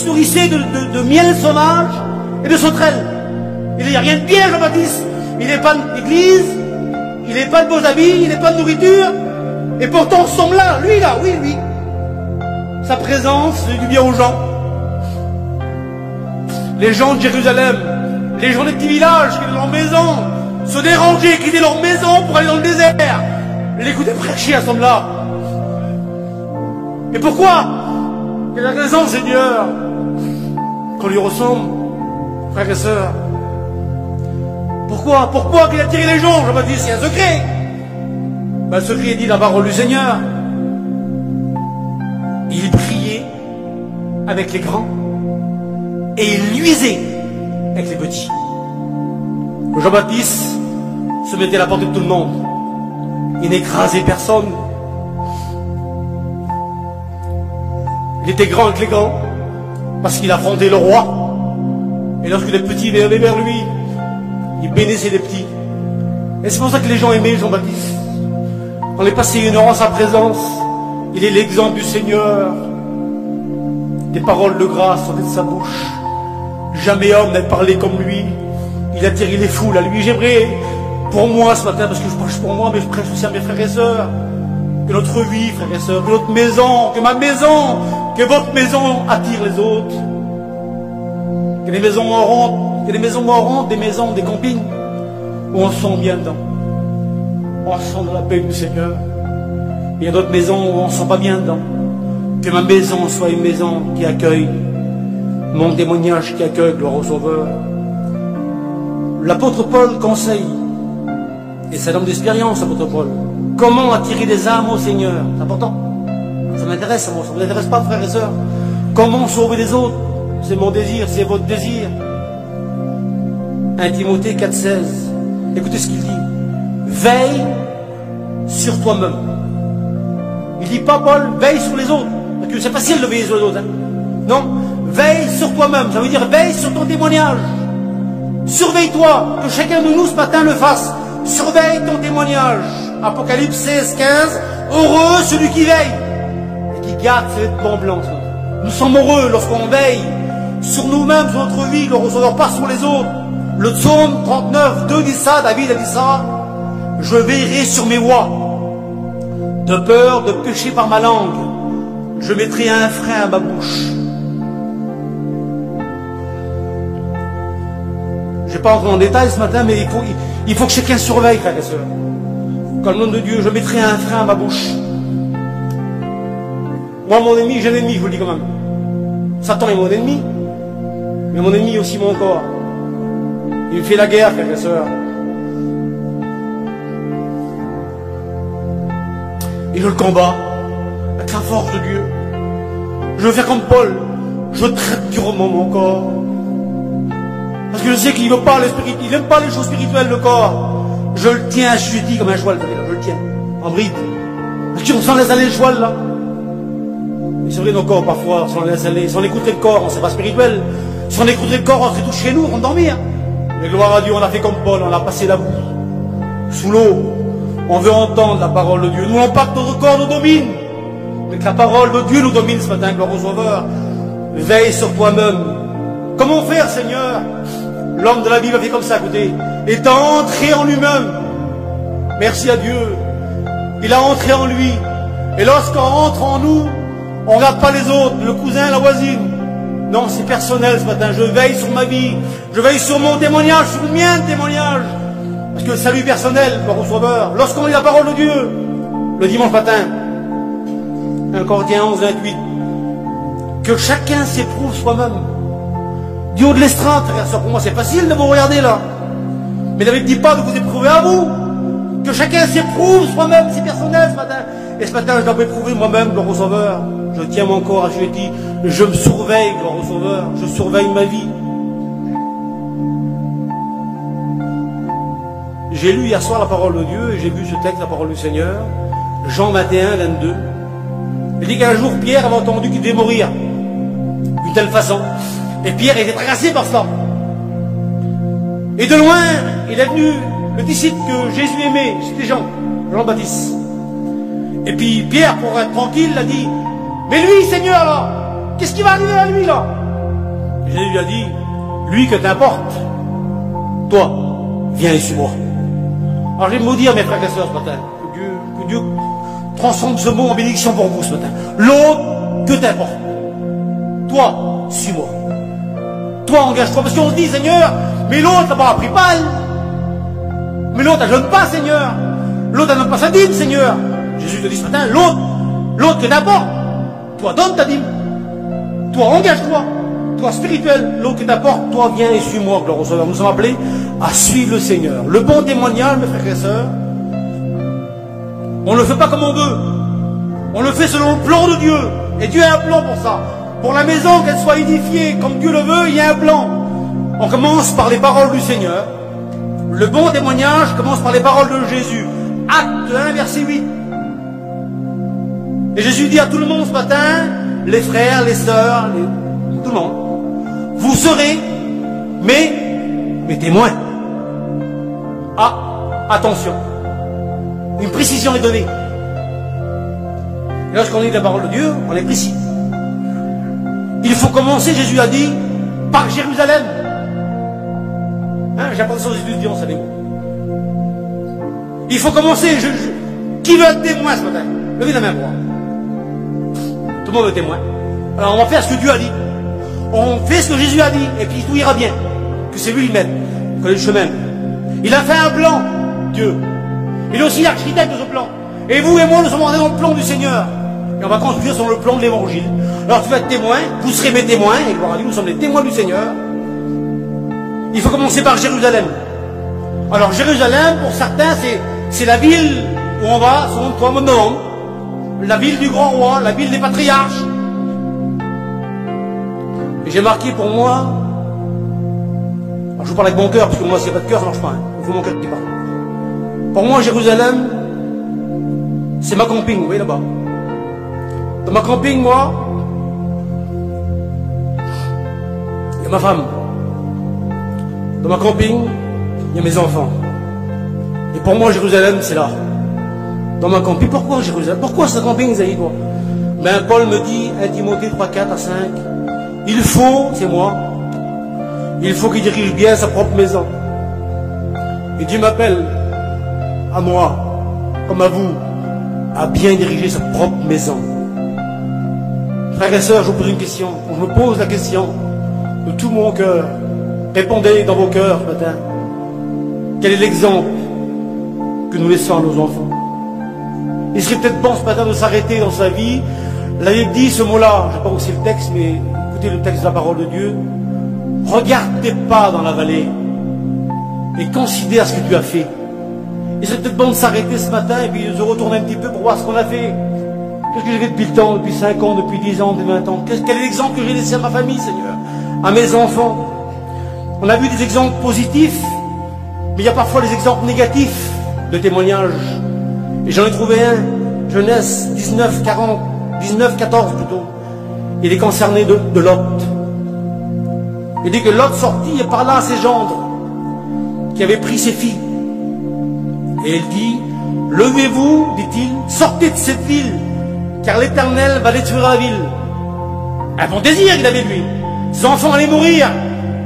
nourrissait de miel sauvage et de sauterelles. Il n'y a rien de bien, Jean-Baptiste. Il n'est pas d'église, il n'est pas de beaux habits, il n'est pas de nourriture. Et pourtant, ce homme-là, lui, oui. Sa présence fait du bien aux gens. les gens de Jérusalem, les gens des petits villages qui étaient dans leur maison, se déranger, quitter leur maison pour aller dans le désert, l'écouter prêcher à ce homme-là. Et pourquoi? Quelle est la raison, Seigneur, qu'on lui ressemble, frères et sœurs? Pourquoi qu'il a tiré les gens? Jean-Baptiste, c'est un secret. Ben, le secret est dit dans la parole du Seigneur. Il priait avec les grands et il luisait avec les petits. Jean-Baptiste se mettait à la portée de tout le monde. Il n'écrasait personne. Il était grand avec les grands parce qu'il affrontait le roi. Et lorsque les petits venaient vers lui, il bénissait les petits. Et c'est pour ça que les gens aimaient Jean-Baptiste. On est passé une heure en sa présence. Il est l'exemple du Seigneur. Des paroles de grâce sortaient de sa bouche. Jamais homme n'a parlé comme lui. Il a tiré les foules à lui. J'aimerais, pour moi ce matin, parce que je prêche pour moi, mais je prêche aussi à mes frères et sœurs, que notre vie, frères et sœurs, que notre maison, que ma maison, que votre maison attire les autres. Que les maisons morantes, que les maisons morantes, des maisons, des campings, où on se sent bien dedans. On se sent dans la paix du Seigneur. Il y a d'autres maisons où on ne se sent pas bien dedans. Que ma maison soit une maison qui accueille, mon témoignage qui accueille, gloire au Sauveur. L'apôtre Paul conseille, et c'est un homme d'expérience, l'apôtre Paul, comment attirer des âmes au Seigneur. C'est important. Ça m'intéresse, moi, ça ne vous intéresse pas, frères et sœurs. Comment sauver les autres? C'est mon désir, c'est votre désir. 1 Timothée 4,16. Écoutez ce qu'il dit. Veille sur toi-même. Il dit pas, Paul, veille sur les autres. Parce que c'est facile de veiller sur les autres. Hein. Non, veille sur toi-même. Ça veut dire veille sur ton témoignage. Surveille-toi, que chacun de nous ce matin le fasse. Surveille ton témoignage. Apocalypse 16, 15. Heureux celui qui veille et qui garde ses vêtements blancs. Nous sommes heureux lorsqu'on veille sur nous-mêmes, sur notre vie, qu'on ne ressort pas sur les autres. Le psaume 39, 2 dit ça, David a dit ça. Je veillerai sur mes voies. De peur de pécher par ma langue, je mettrai un frein à ma bouche. Je ne vais pas entrer en détail ce matin, mais il faut que chacun surveille, frères et sœurs. Comme le nom de Dieu, je mettrai un frein à ma bouche. Moi, mon ennemi, j'ai un ennemi, je vous le dis quand même. Satan est mon ennemi, mais mon ennemi est aussi mon corps. Il me fait la guerre, frères et sœurs. Et je le combats avec la force de Dieu. Je veux faire comme Paul. Je traite durement mon corps. Parce que je sais qu'il n'aime pas les choses spirituelles, le corps. Je le tiens assujetti comme un cheval, je le tiens, en bride. Parce qu'on s'en laisse aller le cheval, là. Et c'est vrai, nos corps, parfois, si on laisse aller, si on écouterait le corps, on ne sait pas spirituel. Si on écouterait le corps, on serait tous chez nous, on dormir. Mais gloire à Dieu, on a fait comme Paul, on a passé la boue. Sous l'eau. On veut entendre la parole de Dieu. Nous, on pas que notre corps nous domine, mais que la parole de Dieu nous domine ce matin, gloire au Sauveur. Veille sur toi-même. Comment faire, Seigneur? L'homme de la Bible a fait comme ça, écoutez. Étant entré en lui-même. Merci à Dieu. Il a entré en lui. Et lorsqu'on entre en nous, on ne regarde pas les autres, le cousin, la voisine. Non, c'est personnel ce matin. Je veille sur ma vie. Je veille sur mon témoignage, sur le mien témoignage. Parce que le salut personnel, gloire au Sauveur. Lorsqu'on lit la parole de Dieu, le dimanche matin, 1 Corinthiens 11, 28, que chacun s'éprouve soi-même. Du haut de l'estrade, frère, ça pour moi c'est facile de vous regarder là. Mais David ne dit pas de vous éprouver à vous. Que chacun s'éprouve soi-même, c'est personnel ce matin. Et ce matin, je dois m'éprouver moi-même, gloire au Sauveur. Je tiens mon corps assujetti. Je me surveille, gloire au Sauveur. Je surveille ma vie. J'ai lu hier soir la parole de Dieu et j'ai vu ce texte, la parole du Seigneur. Jean 21, 22. Il dit qu'un jour, Pierre avait entendu qu'il devait mourir d'une telle façon. Et Pierre était tracassé par cela. Et de loin, il est venu le disciple que Jésus aimait, c'était Jean-Baptiste. Et puis Pierre, pour être tranquille, a dit, mais lui, Seigneur, là, qu'est-ce qui va arriver à lui, là? Et Jésus lui a dit, lui, que t'importe, toi, viens et suis-moi. Alors je vais vous dire, mes frères et sœurs, ce matin, que Dieu transforme ce mot en bénédiction pour vous ce matin. L'autre, que t'importe. Toi, suis-moi. toi engage-toi. Parce qu'on se dit, Seigneur, mais l'autre là-bas a pris balle. Mais l'autre elle jeûne pas, Seigneur. L'autre elle donne pas sa dîme, Seigneur. Jésus te dit ce matin, l'autre que t'apporte. Toi donne ta dîme. Toi engage-toi. Toi spirituel, l'autre que t'apporte, toi viens et suis-moi, gloire au Seigneur. Nous sommes appelés à suivre le Seigneur. Le bon témoignage, mes frères et sœurs, on ne le fait pas comme on veut. On le fait selon le plan de Dieu. Et Dieu a un plan pour ça. Pour la maison, qu'elle soit édifiée comme Dieu le veut, il y a un plan. On commence par les paroles du Seigneur. Le bon témoignage commence par les paroles de Jésus. Acte 1, verset 8. Et Jésus dit à tout le monde ce matin, les frères, les sœurs, tout le monde, vous serez mes témoins. Ah, attention. Une précision est donnée. Et lorsqu'on lit la parole de Dieu, on est précis. Il faut commencer, Jésus a dit, par Jérusalem. Hein, j'apprends ça aux étudiants, savez-vous. Il faut commencer. Qui veut être témoin ce matin? Levez la main pour moi. Tout le monde veut témoin. Alors on va faire ce que Dieu a dit. On fait ce que Jésus a dit. Et puis tout ira bien. Que c'est lui qui mène. Il connaît le chemin. Il a fait un plan, Dieu. Il est aussi l'architecte de ce plan. Et vous et moi, nous sommes rentrés dans le plan du Seigneur. Et on va construire sur le plan de l'évangile. Alors tu vas être témoin, vous serez mes témoins, et gloire à Dieu, nous sommes les témoins du Seigneur. Il faut commencer par Jérusalem. Alors Jérusalem, pour certains, c'est la ville où on va, selon toi, mon nom, la ville du grand roi, la ville des patriarches. Et j'ai marqué pour moi, alors je vous parle avec mon cœur, parce que moi, s'il n'y a pas de cœur, ça ne marche pas. Hein. Il faut mon cœur qui parle. Pour moi, Jérusalem, c'est ma camping, vous voyez là-bas. Dans ma camping, moi, il y a ma femme. Dans ma camping, il y a mes enfants. Et pour moi, Jérusalem, c'est là. Dans ma camping, pourquoi Jérusalem? Pourquoi ce camping, Zaïd? Ben, Paul me dit, 1 Timothée 3, 4 à 5, il faut, c'est moi, il faut qu'il dirige bien sa propre maison. Et Dieu m'appelle, à moi, comme à vous, à bien diriger sa propre maison. Frères et sœurs, je vous pose une question. Je me pose la question de tout mon cœur. Répondez dans vos cœurs ce matin. Quel est l'exemple que nous laissons à nos enfants? Il serait peut-être bon ce matin de s'arrêter dans sa vie. La Bible dit ce mot-là, je ne sais pas où c'est le texte, mais écoutez le texte de la parole de Dieu. Regarde tes pas dans la vallée et considère ce que tu as fait. Il serait peut-être bon de s'arrêter ce matin et puis de se retourner un petit peu pour voir ce qu'on a fait. Qu'est-ce que j'ai fait depuis le temps, depuis 5 ans, depuis 10 ans, depuis 20 ans? Quel est l'exemple que j'ai laissé à ma famille, Seigneur? À mes enfants? On a vu des exemples positifs, mais il y a parfois des exemples négatifs de témoignages. Et j'en ai trouvé un, Genèse 19, 14 plutôt. Il est concerné de Lot. Il dit que Lot sortit et parla à ses gendres, qui avaient pris ses filles. Et il dit, levez-vous, dit-il, sortez de cette ville, car l'Éternel va détruire la ville. Un bon désir qu'il avait lui. Ses enfants allaient mourir.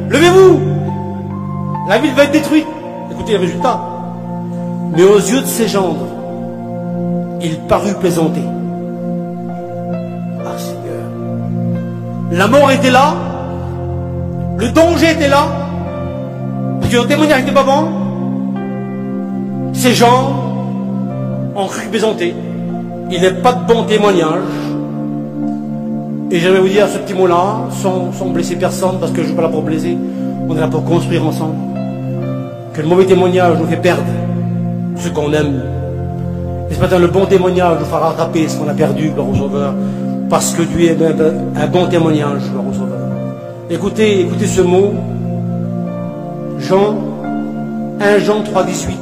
Levez-vous. La ville va être détruite. Écoutez le résultat. Mais aux yeux de ses gendres, il parut plaisanter. Ah Seigneur. La mort était là. Le danger était là. Parce que le témoignage n'était pas bon. Ces gens ont cru plaisanter. Il n'est pas de bon témoignage. Et j'aimerais vous dire ce petit mot-là, sans blesser personne, parce que je ne suis pas là pour blesser. On est là pour construire ensemble. Que le mauvais témoignage nous fait perdre ce qu'on aime. Et ce matin, le bon témoignage nous fera rattraper ce qu'on a perdu, gloire au Sauveur. Parce que Dieu est un bon témoignage, gloire au Sauveur. Écoutez ce mot. 1 Jean 3, 18.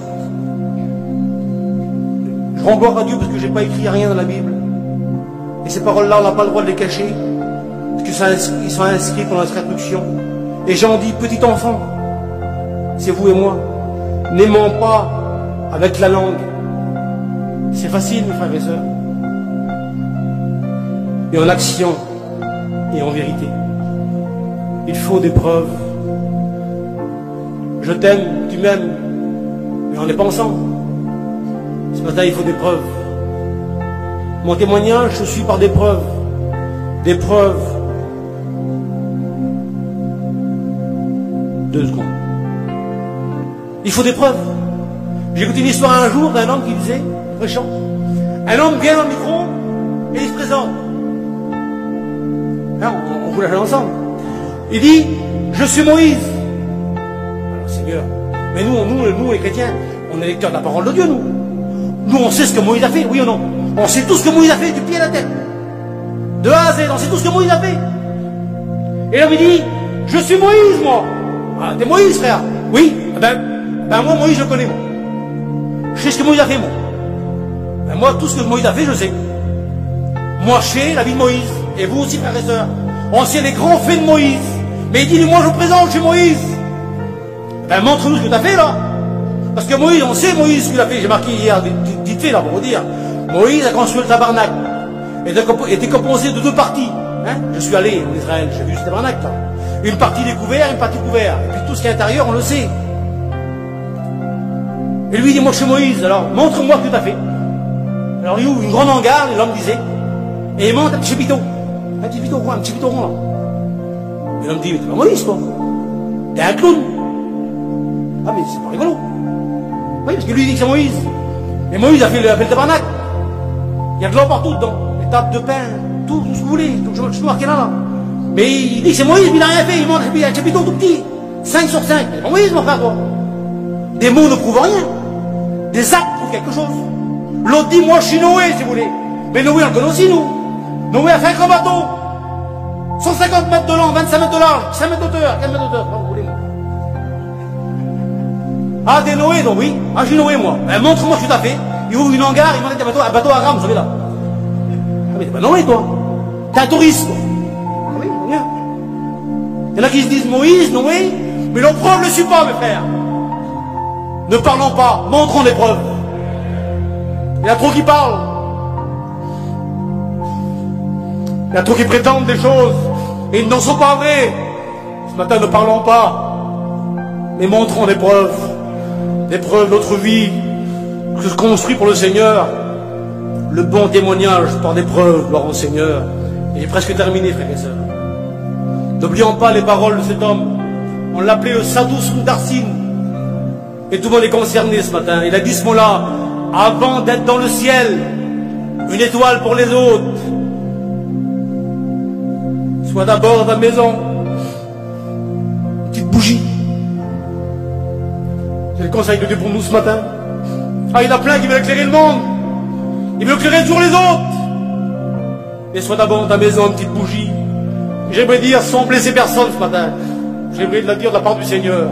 Je rends gloire à Dieu parce que je n'ai pas écrit rien dans la Bible. Et ces paroles-là, on n'a pas le droit de les cacher. Parce qu'ils sont inscrits pour notre instruction. Et Jean dit, petit enfant, c'est vous et moi, n'aimons pas avec la langue. C'est facile, mes frères et sœurs. Et en action et en vérité. Il faut des preuves. Je t'aime, tu m'aimes, mais on n'est pas ensemble. Ce matin, il faut des preuves. Mon témoignage se suit par des preuves. Des preuves 2 secondes. Il faut des preuves. J'ai écouté une histoire un jour d'un homme qui disait, prêchant, un homme vient dans le micro et il se présente. Là, on vous l'a fait ensemble. Il dit, je suis Moïse. Alors Seigneur, mais nous les chrétiens, on est lecteurs de la parole de Dieu, nous. Nous, on sait ce que Moïse a fait, oui ou non? On sait tout ce que Moïse a fait, du pied à la tête. De A à Z, on sait tout ce que Moïse a fait. Et l'homme, il dit, je suis Moïse, moi. Ah, t'es Moïse, frère. Oui. Ben moi, Moïse, je connais, moi. Je sais ce que Moïse a fait, moi. Ben moi, tout ce que Moïse a fait, je sais. Moi, je sais la vie de Moïse. Et vous aussi, frères et sœurs. On sait les grands faits de Moïse. Mais il dit, moi, je vous présente chez Moïse. Ben, montre-nous ce que tu as fait, là. Parce que Moïse, on sait Moïse ce qu'il a fait. J'ai marqué hier, vite fait, là, pour vous dire. Moïse a construit le tabernacle. Il était composé de 2 parties. Hein, je suis allé en Israël, j'ai vu ce tabernacle, là. Une partie découverte, une partie couverte. Et puis tout ce qui est intérieur, on le sait. Et lui, il dit, moi, je suis Moïse, alors, montre-moi ce que tu as fait. Alors, il ouvre une grande hangar, et l'homme disait, et il monte un petit chapiteau. Un petit chapiteau rond, là. Et l'homme dit, mais t'es pas Moïse, toi. T'es un clown. Ah, mais c'est pas rigolo. Oui, parce que lui, il dit que c'est Moïse. Et Moïse a fait le tabernacle. Il y a de l'or partout dedans. Les tables de pain, tout ce que vous voulez. Je suis marqué là. Mais il dit que c'est Moïse, mais il n'a rien fait. Il monte un chapiteau tout petit. 5 sur 5. C'est pas Moïse, mon frère, toi. Des mots ne prouvent rien. Des actes prouvent quelque chose. L'autre dit, moi, je suis Noé, si vous voulez. Mais Noé, on le connaît aussi, nous. Noé a fait un grand bateau. 150 mètres de long, 25 mètres de large, 5 mètres d'auteur, 4 mètres d'auteur. Vous voulez, moi. Ah, des Noé, donc oui. Ah, j'ai Noé, moi. Ben, montre-moi ce que tu as fait. Il ouvre une hangar, il m'enlève un bateau à rame, vous savez là. Ah, mais t'es pas Noé, toi. T'es un touriste, toi. Ah oui, bien. Il y en a qui se disent Moïse, Noé, mais l'on preuve ne le suit pas, mes frères. Ne parlons pas, montrons les preuves. Il y a trop qui parlent. Il y a trop qui prétendent des choses, et ils n'en sont pas vrais. Ce matin, ne parlons pas, mais montrons des preuves de notre vie, que se construit pour le Seigneur, le bon témoignage par des preuves, gloire au Seigneur. Et j'ai presque terminé, frères et sœurs. N'oublions pas les paroles de cet homme. On l'appelait le Sadhu Sundarsin. Et tout le monde est concerné ce matin. Il a dit ce mot-là, avant d'être dans le ciel, une étoile pour les autres. Sois d'abord dans ta maison, une petite bougie. C'est le conseil de Dieu pour nous ce matin. Ah, il y en a plein qui veulent éclairer le monde. Ils veulent éclairer toujours les autres. Et sois d'abord dans ta maison, une petite bougie. J'aimerais dire, sans blesser personne ce matin, j'aimerais le dire de la part du Seigneur.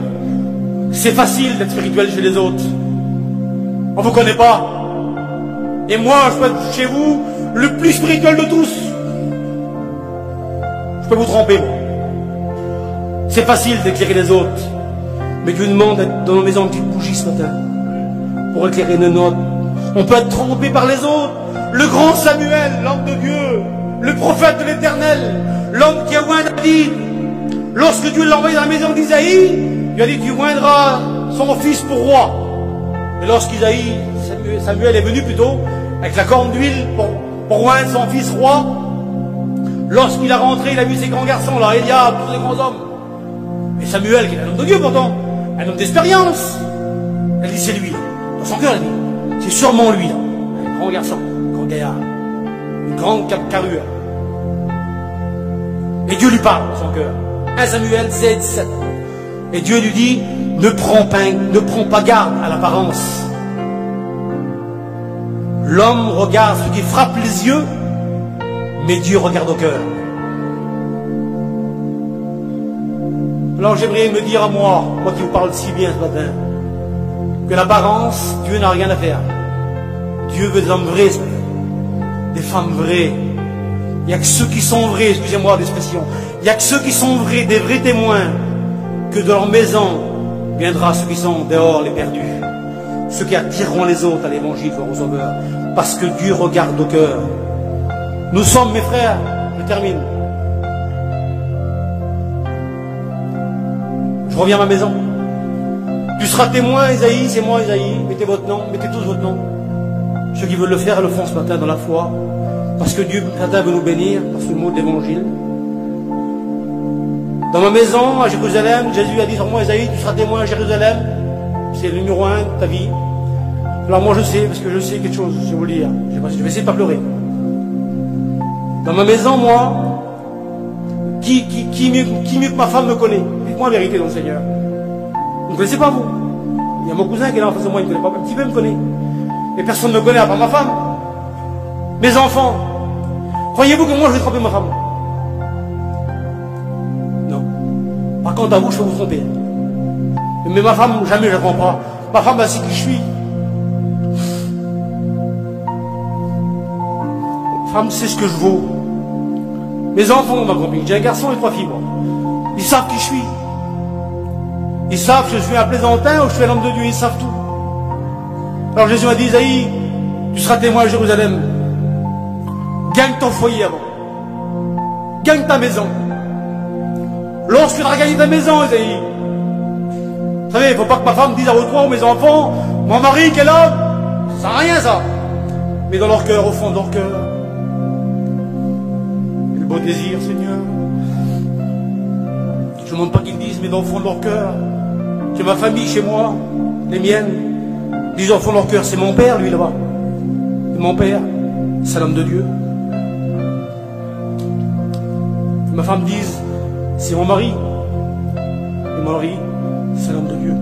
C'est facile d'être spirituel chez les autres. On ne vous connaît pas. Et moi, je peux être chez vous le plus spirituel de tous. Je peux vous tromper, moi. C'est facile d'éclairer les autres. Mais Dieu demande d'être dans nos maisons une petite bougie ce matin. Pour éclairer nos notes. On peut être trompé par les autres. Le grand Samuel, l'homme de Dieu, le prophète de l'Éternel, l'homme qui a oint David. Lorsque Dieu l'a envoyé dans la maison d'Isaïe, il a dit, tu oindras son fils pour roi. Et lorsqu'Isaïe, Samuel est venu plutôt, avec la corne d'huile pour oindre son fils roi, lorsqu'il a rentré, il a vu ces grands garçons là, Eliab, tous les grands hommes. Et Samuel, qui est un homme de Dieu pourtant, un homme d'expérience, elle dit, c'est lui. Dans son cœur, elle dit, c'est sûrement lui là. Un grand garçon, un grand gaillard, une grande carrure. Et Dieu lui parle dans son cœur. 1 Samuel 17. Et Dieu lui dit, ne prends pas garde à l'apparence. L'homme regarde ce qui frappe les yeux, mais Dieu regarde au cœur. Alors j'aimerais me dire à moi qui vous parle si bien ce matin, que l'apparence, Dieu n'a rien à faire. Dieu veut des hommes vrais ce matin, des femmes vraies. Il n'y a que ceux qui sont vrais, excusez-moi l'expression, il n'y a que ceux qui sont vrais, des vrais témoins, que de leur maison viendra ceux qui sont dehors, les perdus, ceux qui attireront les autres à l'évangile, au Sauveur, parce que Dieu regarde au cœur. Nous sommes, mes frères, je termine. Je reviens à ma maison. Tu seras témoin, Isaïe, c'est moi, Isaïe. Mettez votre nom, mettez tous votre nom. Ceux qui veulent le faire, le font ce matin dans la foi. Parce que Dieu, ce matin, veut nous bénir par ce mot d'évangile. Dans ma maison, à Jérusalem, Jésus a dit sur moi, Isaïe, tu seras témoin à Jérusalem. C'est le numéro 1 de ta vie. Alors moi je sais, parce que je sais quelque chose, je vais vous le dire. Je vais essayer de pas pleurer. Dans ma maison, moi, qui mieux que ma femme me connaît? Dites-moi la vérité dans le Seigneur. Vous ne connaissez pas, vous? Il y a mon cousin qui est là en face de moi, il ne me connaît pas. Un petit peu me connaît. Mais personne ne me connaît à part ma femme. Mes enfants. Croyez-vous que moi je vais tromper ma femme? Non. Par contre, à vous, je peux vous tromper. Mais ma femme, jamais je ne la trompe pas. Ma femme, c'est qui je suis. Femme, c'est ce que je vaux. Mes enfants m'ont compris. J'ai un garçon et 3 filles, moi. Ils savent qui je suis. Ils savent que je suis un plaisantin ou que je suis un homme de Dieu. Ils savent tout. Alors Jésus m'a dit, Isaïe, tu seras témoin à Jérusalem. Gagne ton foyer avant. Gagne ta maison. Lorsque tu auras gagné ta maison, Isaïe. Vous savez, il ne faut pas que ma femme dise à votre toi ou mes enfants, mon mari qui est là, ça sert à rien ça. Mais dans leur cœur, au fond de leur cœur, le beau désir, Seigneur. Je ne demande pas qu'ils disent, mais dans le fond de leur cœur, j'ai ma famille chez moi, les miennes. Ils disent au fond de leur cœur, c'est mon père, lui là-bas. C'est mon père, c'est l'homme de Dieu. Et ma femme dise, c'est mon mari. Et mon mari, c'est l'homme de Dieu.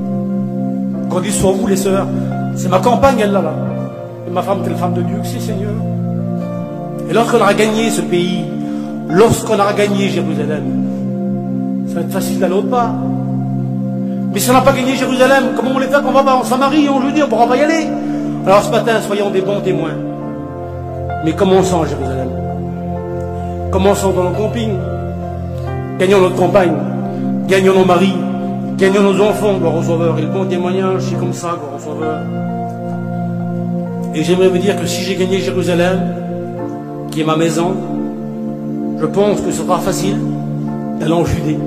Quand on dit sur vous les sœurs, c'est ma campagne, elle là. Et ma femme, c'est la femme de Dieu, c'est Seigneur. Et lorsqu'on aura gagné ce pays, lorsqu'on aura gagné Jérusalem, ça va être facile d'aller autre part. Mais si on n'a pas gagné Jérusalem, comment on les fait qu'on va pas en Samarie, on jeudi, on ne pourra pas y aller. Alors ce matin, soyons des bons témoins. Mais commençons à Jérusalem. Commençons dans nos campings. Gagnons notre campagne. Gagnons nos maris. Gagnons nos enfants, gloire au Sauveur. Et le bon témoignage, c'est comme ça, gloire au Sauveur. Et j'aimerais vous dire que si j'ai gagné Jérusalem, qui est ma maison, je pense que ce sera facile d'aller en Judée.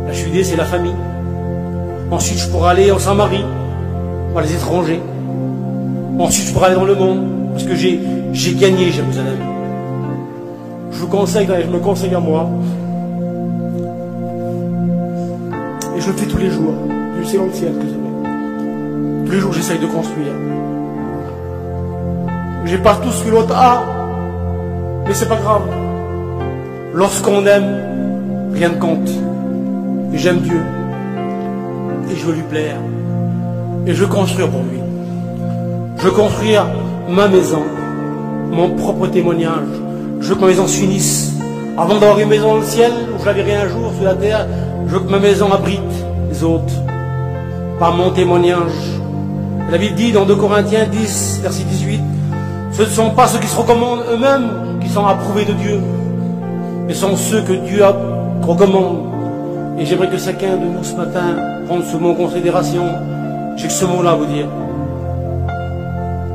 La Judée, c'est la famille. Ensuite, je pourrai aller en Samarie, voir les étrangers. Ensuite, je pourrai aller dans le monde, parce que j'ai gagné Jérusalem. Je vous conseille, je me conseille à moi. Et je le fais tous les jours. Du ciel au ciel que j'aime. Tous les jours, j'essaye de construire. J'ai pas tout ce que l'autre a, mais c'est pas grave. Lorsqu'on aime, rien ne compte. Et j'aime Dieu. Et je veux lui plaire. Et je veux construire pour lui. Je veux construire ma maison, mon propre témoignage. Je veux que ma maison s'unisse. Avant d'avoir une maison dans le ciel, où je la verrai un jour sur la terre, je veux que ma maison abrite les autres. Par mon témoignage. La Bible dit dans 2 Corinthiens 10, verset 18, ce ne sont pas ceux qui se recommandent eux-mêmes qui sont approuvés de Dieu, mais sont ceux que Dieu recommande. Et j'aimerais que chacun de nous ce matin prenne ce mot en considération. J'ai que ce mot-là à vous dire.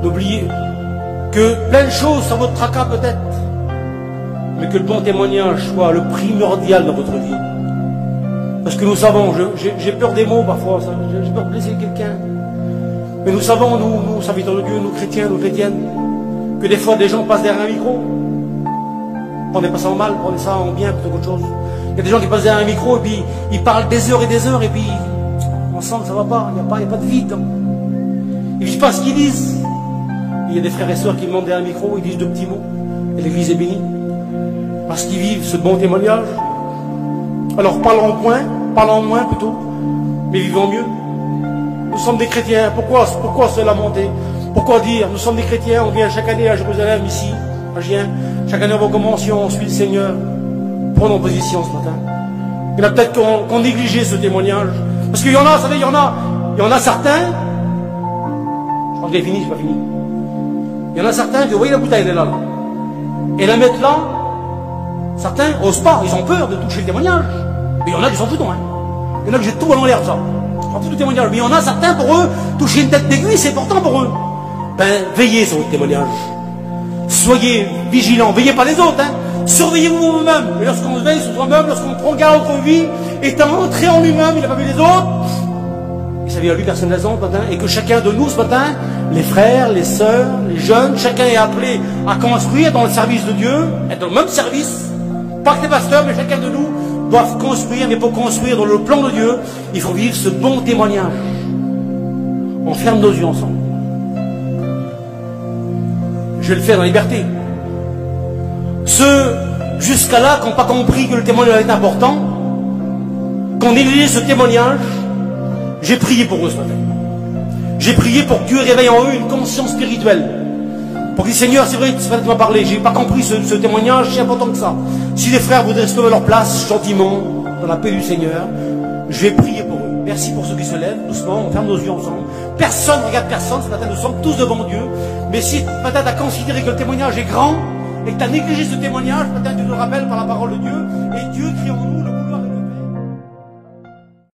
N'oubliez que plein de choses, ça votre tracas peut-être, mais que le bon témoignage soit le primordial dans votre vie. Parce que nous savons, j'ai peur des mots parfois, j'ai peur de blesser quelqu'un. Mais nous savons, nous serviteurs de Dieu, nous chrétiens, nous chrétiennes, que des fois des gens passent derrière un micro. Prenez pas ça en mal, prenez ça en bien plutôt qu'autre chose. Il y a des gens qui passent derrière un micro et puis ils parlent des heures et puis on sent que ça va pas, il n'y a pas de vide. Ils ne vivent pas ce qu'ils disent. Il y a des frères et sœurs qui montent derrière un micro, ils disent 2 petits mots et l'église est bénie. Parce qu'ils vivent ce bon témoignage. Alors parlons moins plutôt, mais vivons mieux. Nous sommes des chrétiens, pourquoi se lamenter? Pourquoi dire, nous sommes des chrétiens, on vient chaque année à Jérusalem, ici, à Gien, chaque année on va aux conventions, on suit le Seigneur. Prenons position ce matin. Il y en a peut-être qu'on négligeait ce témoignage. Parce qu'il y en a, vous savez, il y en a certains, je crois que j'ai fini, je n'ai pas fini. Il y en a certains, vous voyez la bouteille, elle est là. Et la mettre là, certains n'osent pas, ils ont peur de toucher le témoignage. Mais il y en a qui s'en foutent, hein. Il y en a qui jettent tout dans l'air, ça. Ils s'en foutent du témoignage. Mais il y en a certains, pour eux, toucher une tête d'aiguille, c'est important pour eux. Ben, veillez sur votre témoignage. Soyez vigilants, veillez pas les autres, hein. Surveillez-vous vous-même. Et lorsqu'on se veille sur soi-même, lorsqu'on prend garde à notre vie, étant entré en lui-même, il n'a pas vu les autres. Il s'agit à lui personnellement ce matin. Et que chacun de nous ce matin, les frères, les sœurs, les jeunes, chacun est appelé à construire dans le service de Dieu, être dans le même service. Pas que les pasteurs, mais chacun de nous doivent construire, mais pour construire dans le plan de Dieu, il faut vivre ce bon témoignage. On ferme nos yeux ensemble. Je vais le faire dans la liberté. Ceux, jusqu'à là, qui n'ont pas compris que le témoignage est important, qui ont négligé ce témoignage, j'ai prié pour eux ce matin. J'ai prié pour que Dieu réveille en eux une conscience spirituelle. Pour que Seigneur, c'est vrai, tu m'as parlé, j'ai pas compris ce témoignage, c'est important que ça. Si les frères voudraient se lever à leur place, gentiment, dans la paix du Seigneur, je vais prier pour eux. Merci pour ceux qui se lèvent, doucement, on ferme nos yeux ensemble. Personne ne regarde personne, ce matin nous sommes tous devant Dieu. Mais si peut-être tu as considéré que le témoignage est grand, et que tu as négligé ce témoignage, peut-être tu te rappelles par la parole de Dieu, et Dieu crie en nous le